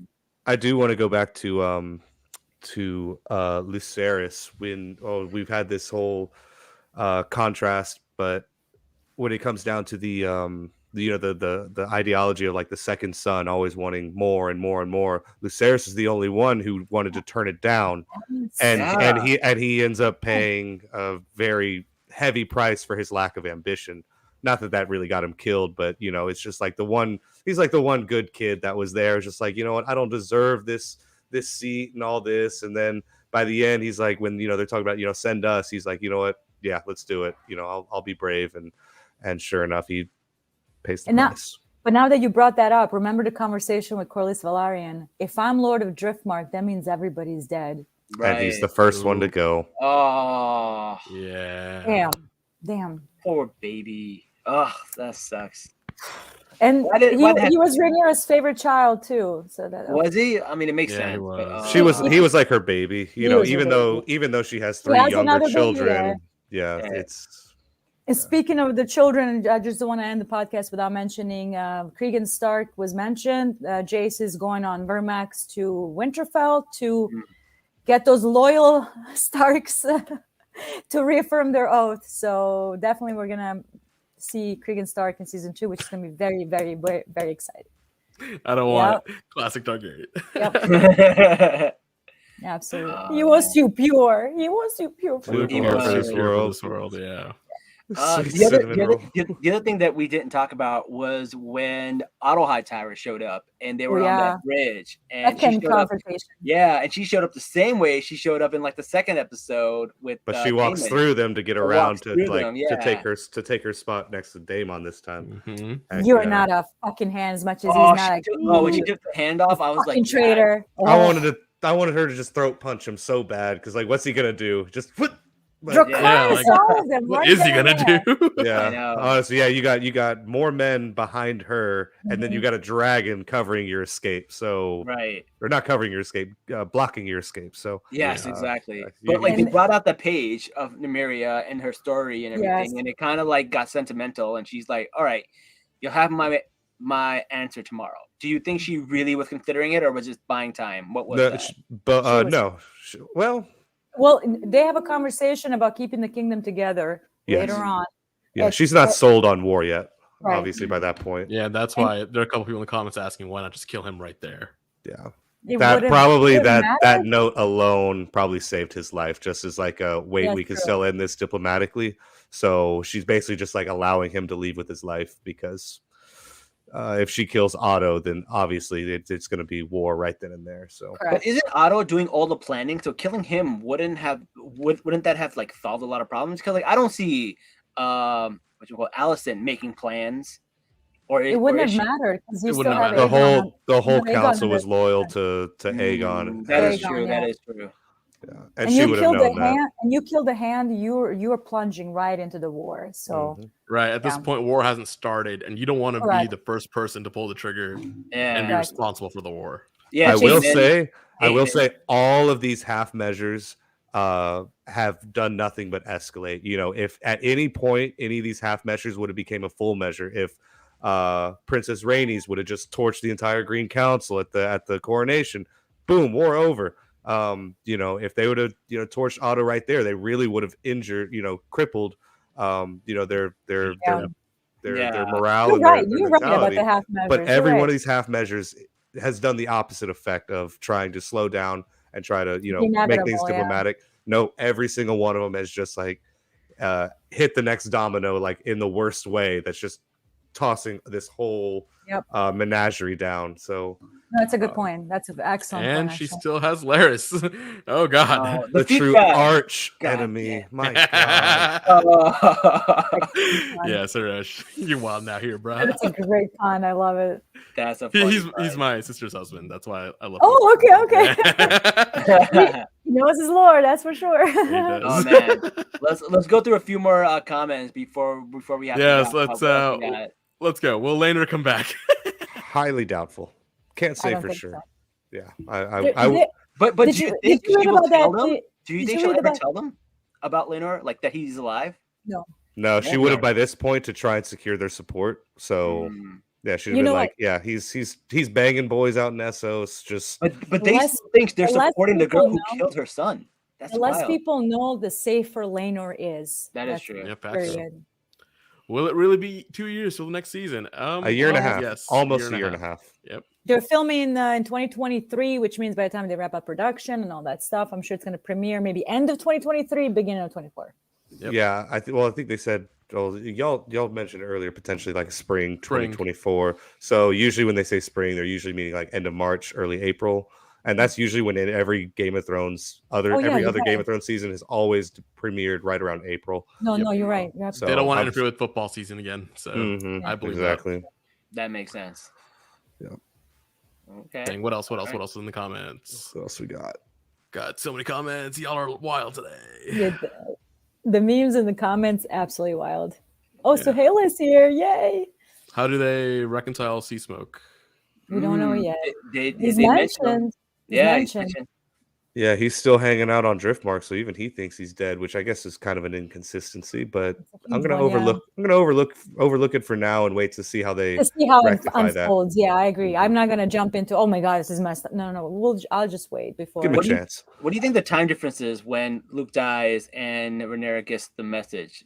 [SPEAKER 5] I do want to go back to Viserys when we've had this whole contrast, but when it comes down to the ideology of like the second son always wanting more and more and more, Viserys is the only one who wanted to turn it down, and he ends up paying a very heavy price for his lack of ambition. Not that really got him killed, but it's just like he's like the one good kid that was there. It's just like, you know what, I don't deserve this seat and all this. And then by the end, he's like, when they're talking about send us, he's like, you know what, yeah, let's do it. I'll be brave, and sure enough, he pays the price.
[SPEAKER 4] But now that you brought that up, remember the conversation with Corlys Velaryon. If I'm Lord of Driftmark, that means everybody's dead.
[SPEAKER 5] Right. And he's the first one to go.
[SPEAKER 2] Oh.
[SPEAKER 3] Yeah.
[SPEAKER 4] Damn.
[SPEAKER 2] Poor baby. Oh, that sucks.
[SPEAKER 4] And he was Rhaenyra's favorite child too. So that
[SPEAKER 2] was he? I mean, it makes sense.
[SPEAKER 3] He was.
[SPEAKER 2] But,
[SPEAKER 5] he was like her baby. Even though she has three younger children. It's.
[SPEAKER 4] And speaking of the children, I just don't want to end the podcast without mentioning Cregan Stark was mentioned. Jace is going on Vermax to Winterfell to get those loyal Starks to reaffirm their oath. So definitely we're going to see Cregan Stark in season 2, which is going to be very, very, very, very exciting.
[SPEAKER 3] I don't want classic Targaryen.
[SPEAKER 4] Yep. Absolutely. He was too pure. He was too pure
[SPEAKER 3] for this world. Yeah.
[SPEAKER 5] Sweet
[SPEAKER 2] The other,
[SPEAKER 5] cinnamon roll.
[SPEAKER 2] the other thing that we didn't talk about was when Otto Hightower showed up, and they were on
[SPEAKER 4] yeah.
[SPEAKER 2] that bridge, and she
[SPEAKER 4] Second
[SPEAKER 2] showed up.
[SPEAKER 4] confrontation.
[SPEAKER 2] Yeah, and she showed up the same way she showed up in like the second episode with.
[SPEAKER 5] But she walks
[SPEAKER 2] Daemon.
[SPEAKER 5] through them to get
[SPEAKER 2] She
[SPEAKER 5] around
[SPEAKER 2] walks
[SPEAKER 5] to
[SPEAKER 2] through
[SPEAKER 5] like
[SPEAKER 2] them,
[SPEAKER 5] to
[SPEAKER 2] yeah.
[SPEAKER 5] take her spot next to Daemon this time. Heck
[SPEAKER 4] You're
[SPEAKER 5] yeah.
[SPEAKER 4] not a fucking hand as much as
[SPEAKER 2] Oh,
[SPEAKER 4] he's not a
[SPEAKER 2] when she took the hand off, I was like,
[SPEAKER 4] fucking traitor.
[SPEAKER 5] I
[SPEAKER 4] Oh.
[SPEAKER 5] wanted her to just throat punch him so bad because like, what's he gonna do? Just put.
[SPEAKER 4] Dracarys, all of them.
[SPEAKER 3] What
[SPEAKER 4] right
[SPEAKER 3] is he
[SPEAKER 4] there
[SPEAKER 3] gonna
[SPEAKER 4] and there.
[SPEAKER 3] do?
[SPEAKER 5] Yeah,
[SPEAKER 2] I know.
[SPEAKER 5] honestly, yeah, you got more men behind her, and then you got a dragon covering your escape. So
[SPEAKER 2] right,
[SPEAKER 5] or not covering your escape, blocking your escape. So
[SPEAKER 2] yes, exactly.
[SPEAKER 5] you-
[SPEAKER 2] But like
[SPEAKER 5] you-
[SPEAKER 2] they brought out the page of Nymeria and her story and everything,
[SPEAKER 4] Yes.
[SPEAKER 2] and it kind of like got sentimental. And she's like, "All right, you'll have my answer tomorrow." Do you think she really was considering it, or was just buying time? What was that?
[SPEAKER 5] but no,
[SPEAKER 4] Well, they have a conversation about keeping the kingdom together later on.
[SPEAKER 5] Yeah, she's not sold on war yet.
[SPEAKER 4] Right.
[SPEAKER 5] Obviously, by that point.
[SPEAKER 3] Yeah, that's why there are a couple people in the comments asking why not just kill him right there.
[SPEAKER 5] Yeah.
[SPEAKER 4] It
[SPEAKER 5] That
[SPEAKER 4] wouldn't-
[SPEAKER 5] probably
[SPEAKER 4] wouldn't
[SPEAKER 5] that
[SPEAKER 4] matter.
[SPEAKER 5] note alone probably saved his life, just as like a wait,
[SPEAKER 4] That's
[SPEAKER 5] we can
[SPEAKER 4] true.
[SPEAKER 5] still end this diplomatically. So she's basically just like allowing him to leave with his life because if she kills Otto, then obviously it's going to be war right then and there. So,
[SPEAKER 2] But isn't Otto doing all the planning? So killing him wouldn't that have like solved a lot of problems? Because like I don't see what you call Allison making plans, or
[SPEAKER 4] It wouldn't have mattered because you
[SPEAKER 3] It
[SPEAKER 4] still
[SPEAKER 3] wouldn't
[SPEAKER 4] have
[SPEAKER 3] have mattered.
[SPEAKER 5] the whole
[SPEAKER 4] Aegon
[SPEAKER 5] council
[SPEAKER 4] under-
[SPEAKER 5] was loyal to Aegon.
[SPEAKER 2] That is
[SPEAKER 4] Aegon,
[SPEAKER 2] true.
[SPEAKER 4] yeah.
[SPEAKER 2] That is true.
[SPEAKER 5] Yeah. And
[SPEAKER 4] And
[SPEAKER 5] she
[SPEAKER 4] you
[SPEAKER 5] would have
[SPEAKER 4] killed
[SPEAKER 5] known
[SPEAKER 4] the
[SPEAKER 5] that.
[SPEAKER 4] hand, and you killed the hand. You were plunging right into the war. So
[SPEAKER 3] Right. At this
[SPEAKER 4] Yeah.
[SPEAKER 3] point, war hasn't started, and you don't want to be
[SPEAKER 4] Correct.
[SPEAKER 3] the first person to pull the trigger
[SPEAKER 2] Yeah.
[SPEAKER 3] and be
[SPEAKER 4] Correct.
[SPEAKER 3] responsible for the war.
[SPEAKER 2] Yeah.
[SPEAKER 5] I will
[SPEAKER 2] Jason-
[SPEAKER 5] say all of these half measures have done nothing but escalate. You know, if at any point any of these half measures would have became a full measure, if Princess Rhaenys would have just torched the entire Green Council at the coronation, boom, war over. You know, if they would have torched Otto right there, they really would have injured, crippled, their morale.
[SPEAKER 4] you're
[SPEAKER 5] and
[SPEAKER 4] right.
[SPEAKER 5] their
[SPEAKER 4] You're right about
[SPEAKER 5] mentality.
[SPEAKER 4] the half measures.
[SPEAKER 5] But every
[SPEAKER 4] You're
[SPEAKER 5] one
[SPEAKER 4] right.
[SPEAKER 5] of these half measures has done the opposite effect of trying to slow down and try to, make
[SPEAKER 4] Inevitable,
[SPEAKER 5] things
[SPEAKER 4] yeah.
[SPEAKER 5] diplomatic. No, every single one of them has just like hit the next domino, like in the worst way. That's just tossing this whole menagerie down. So
[SPEAKER 4] No, that's a good point. That's an excellent
[SPEAKER 3] And
[SPEAKER 4] point.
[SPEAKER 3] she
[SPEAKER 4] actually.
[SPEAKER 3] still has Laris. Oh God.
[SPEAKER 5] the true arch enemy. My God.
[SPEAKER 3] Yeah, Suresh, you're wild now here, bro.
[SPEAKER 4] That's a great pun. I love it.
[SPEAKER 2] That's a funny
[SPEAKER 3] He's my sister's husband. That's why I love him.
[SPEAKER 4] Oh, okay.
[SPEAKER 3] Yeah.
[SPEAKER 4] He knows his lore, that's for sure.
[SPEAKER 2] Oh man, let's go through a few more comments before we have.
[SPEAKER 3] Yes,
[SPEAKER 2] to wrap
[SPEAKER 3] let's
[SPEAKER 2] up. What else we got?
[SPEAKER 3] let's go. Will Rhaenyra come back?
[SPEAKER 5] Highly doubtful. Can't
[SPEAKER 4] I
[SPEAKER 5] say
[SPEAKER 4] don't
[SPEAKER 5] for
[SPEAKER 4] think
[SPEAKER 5] sure.
[SPEAKER 4] so.
[SPEAKER 5] Yeah,
[SPEAKER 2] But
[SPEAKER 4] Did
[SPEAKER 2] do you
[SPEAKER 4] you-
[SPEAKER 2] think
[SPEAKER 4] did you
[SPEAKER 2] she
[SPEAKER 4] read
[SPEAKER 2] will
[SPEAKER 4] about that?
[SPEAKER 2] tell them?
[SPEAKER 4] Did-
[SPEAKER 2] Do you
[SPEAKER 4] did
[SPEAKER 2] think
[SPEAKER 4] you
[SPEAKER 2] she'll
[SPEAKER 4] read
[SPEAKER 2] ever
[SPEAKER 4] about-
[SPEAKER 2] tell them about Lenore, like that he's alive?
[SPEAKER 4] No.
[SPEAKER 5] No, she would have by this point to try and secure their support. So yeah, she'd have
[SPEAKER 4] You
[SPEAKER 5] been
[SPEAKER 4] know
[SPEAKER 5] like, yeah, he's banging boys out in Essos. Just
[SPEAKER 2] But they
[SPEAKER 4] less-
[SPEAKER 2] still think they're
[SPEAKER 4] the less
[SPEAKER 2] supporting the girl who
[SPEAKER 4] people know-
[SPEAKER 2] killed her son. That's
[SPEAKER 4] The less
[SPEAKER 2] wild.
[SPEAKER 4] people know, the safer Laenor is.
[SPEAKER 2] That is
[SPEAKER 4] That's
[SPEAKER 2] true.
[SPEAKER 3] Yeah, facts.
[SPEAKER 4] period.
[SPEAKER 3] Will it really be 2 years till the next season?
[SPEAKER 5] a year and a half.
[SPEAKER 3] Yes,
[SPEAKER 5] Almost a year and a half.
[SPEAKER 3] Yep.
[SPEAKER 4] They're filming in 2023, which means by the time they wrap up production and all that stuff, I'm sure it's going to premiere maybe end of 2023, beginning of 24.
[SPEAKER 3] Yep.
[SPEAKER 5] Yeah, I think they said. Well, y'all mentioned earlier potentially like spring 2024. So usually when they say spring, they're usually meaning like end of March, early April, and that's usually when in every Game of Thrones every other Game of Thrones season has always premiered right around April.
[SPEAKER 4] No,
[SPEAKER 3] Yep.
[SPEAKER 4] no, you're right. You're
[SPEAKER 5] So
[SPEAKER 3] They don't want to
[SPEAKER 5] I'm-
[SPEAKER 3] interfere with football season again. So I believe
[SPEAKER 5] exactly.
[SPEAKER 2] That makes sense.
[SPEAKER 5] Yeah.
[SPEAKER 2] Okay.
[SPEAKER 3] Dang, what else? What else in the comments?
[SPEAKER 5] What else we got?
[SPEAKER 3] Got so many comments. Y'all are wild today.
[SPEAKER 4] Yeah, the memes in the comments, absolutely wild. Oh, so Hala's here. Yay.
[SPEAKER 3] How do they reconcile sea smoke?
[SPEAKER 4] We don't know yet.
[SPEAKER 2] They
[SPEAKER 4] He's
[SPEAKER 2] mentioned.
[SPEAKER 4] mentioned.
[SPEAKER 2] Yeah, he's
[SPEAKER 4] mentioned.
[SPEAKER 2] mentioned.
[SPEAKER 5] Yeah, he's still hanging out on Driftmark, so even he thinks he's dead, which I guess is kind of an inconsistency. But I'm gonna overlook it for now and wait to see how they
[SPEAKER 4] To see how it
[SPEAKER 5] rectify that.
[SPEAKER 4] unfolds. Yeah, I agree. I'm not gonna jump into. Oh my God, this is messed up. No. I'll just wait before.
[SPEAKER 5] Give him a chance.
[SPEAKER 2] What do you think the time difference is when Luke dies and Rhaenyra gets the message,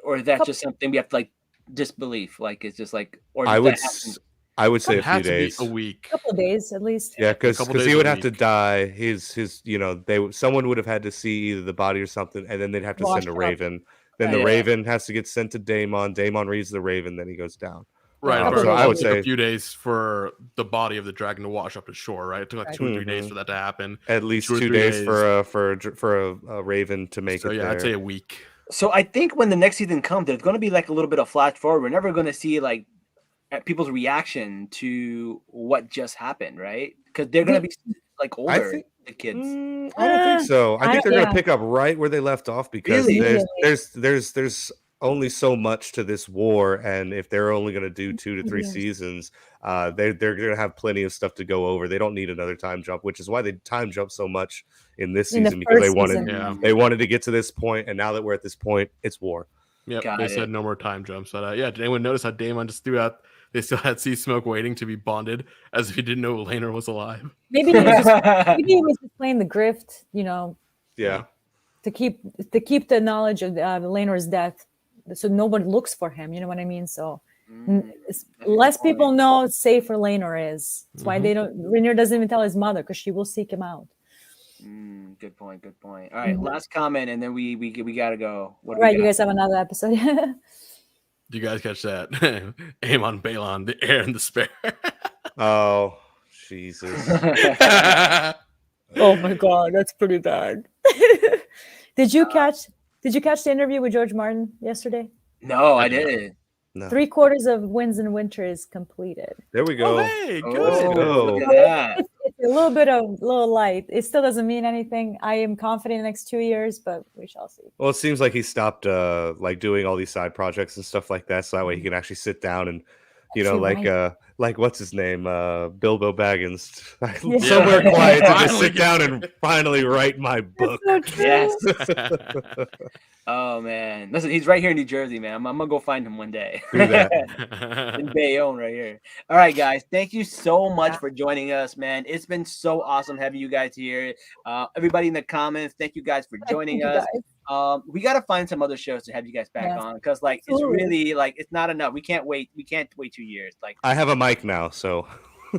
[SPEAKER 2] or is that just something we have to like disbelief? Like it's just like, or
[SPEAKER 5] I
[SPEAKER 2] does
[SPEAKER 5] would
[SPEAKER 2] that happen?
[SPEAKER 5] I would say a
[SPEAKER 3] It
[SPEAKER 5] few
[SPEAKER 3] had to be
[SPEAKER 5] days.
[SPEAKER 3] a week.
[SPEAKER 4] couple of days at least.
[SPEAKER 5] Yeah, because
[SPEAKER 3] couple
[SPEAKER 5] he
[SPEAKER 3] days
[SPEAKER 5] would
[SPEAKER 3] a
[SPEAKER 5] have to
[SPEAKER 3] week.
[SPEAKER 5] die. Someone would have had to see either the body or something, and then they'd have to
[SPEAKER 4] Wash
[SPEAKER 5] send a
[SPEAKER 4] it up.
[SPEAKER 5] raven. Then the Raven has to get sent to Daemon. Daemon reads the Raven, then he goes down.
[SPEAKER 3] Right.
[SPEAKER 5] So I would say
[SPEAKER 3] a few days for the body of the dragon to wash up to shore. Right. It took like 2 or 3 days for that to happen.
[SPEAKER 5] At least 2 days for a Raven to make it.
[SPEAKER 3] So yeah,
[SPEAKER 5] there.
[SPEAKER 3] I'd say a week.
[SPEAKER 2] So I think when the next season comes, there's going to be like a little bit of flash forward. We're never going to see like people's reaction to what just happened, right? Because they're going to be like older, the kids.
[SPEAKER 5] I don't think so. I think they're going to pick up right where they left off because there's only so much to this war, and if they're only going to do 2 to 3 seasons, they're going to have plenty of stuff to go over. They don't need another time jump, which is why they time jump so much in this season because they wanted to get to this point, and now that we're at this point, it's war.
[SPEAKER 3] Yep, they said no more time jumps. But did anyone notice how Daemon just threw out? They still had Sea Smoke waiting to be bonded, as if he didn't know Rhaenyra was alive.
[SPEAKER 4] Maybe he was just playing the grift,
[SPEAKER 5] Yeah.
[SPEAKER 4] To keep the knowledge of Rhaenyra's death, so nobody looks for him. You know what I mean? So less people know, safer Rhaenyra is. That's why Rhaenyra doesn't even tell his mother because she will seek him out.
[SPEAKER 2] Good point. All right, last comment, and then we gotta go.
[SPEAKER 4] You guys have another episode.
[SPEAKER 3] Do you guys catch that? Aemond, Balon, the heir and the spare.
[SPEAKER 5] Oh, Jesus.
[SPEAKER 4] Oh my God, that's pretty bad. Did you catch the interview with George Martin yesterday?
[SPEAKER 2] No, I didn't.
[SPEAKER 5] No.
[SPEAKER 4] 3/4 of Winds in Winter is completed.
[SPEAKER 5] There we go.
[SPEAKER 3] Oh, hey, good.
[SPEAKER 2] Look at that.
[SPEAKER 4] It's a little light. It still doesn't mean anything. I am confident in the next 2 years, but we shall see.
[SPEAKER 5] Well, it seems like he stopped like doing all these side projects and stuff like that, so that way he can actually sit down and like what's his name, Bilbo Baggins, somewhere quiet to just sit down and finally write my book.
[SPEAKER 2] Yes. Oh man, listen, he's right here in New Jersey, man. I'm gonna go find him one day.
[SPEAKER 5] Do that.
[SPEAKER 2] In Bayonne, right here. All right, guys, thank you so much for joining us, man. It's been so awesome having you guys here. Everybody in the comments, thank you guys for joining us. We got to find some other shows to have you guys back on because it's really it's not enough. We can't wait 2 years.
[SPEAKER 5] I have a mic now, so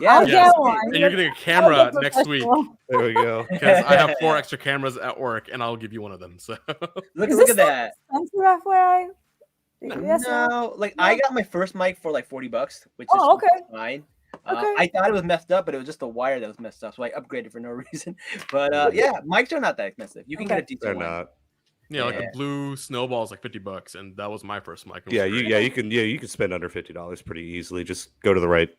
[SPEAKER 4] I'll get one.
[SPEAKER 3] And you're getting a camera next week.
[SPEAKER 5] There we go.
[SPEAKER 3] Because I have 4 extra cameras at work, and I'll give you one of them. So
[SPEAKER 2] look at that.
[SPEAKER 4] FYI?
[SPEAKER 2] No, I got my first mic for like $40, which is fine. I thought it was messed up, but it was just the wire that was messed up, so I upgraded for no reason. But mics are not that expensive. You can get a decent one.
[SPEAKER 5] Not.
[SPEAKER 3] Yeah, like a blue snowball is like $50, and that was my first mic.
[SPEAKER 5] You can spend under $50 pretty easily. Just go to the right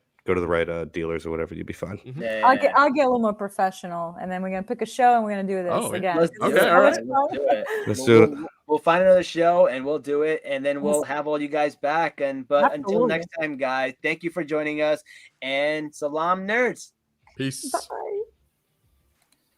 [SPEAKER 5] dealers or whatever, you'll be fine.
[SPEAKER 4] I'll get a little more professional, and then we're gonna pick a show and we're gonna do this again.
[SPEAKER 2] Let's do it. Let's do it. We'll find another show and we'll do it, and then we'll have all you guys back. Until next time, guys, thank you for joining us, and Salaam, nerds.
[SPEAKER 3] Peace.
[SPEAKER 4] Bye.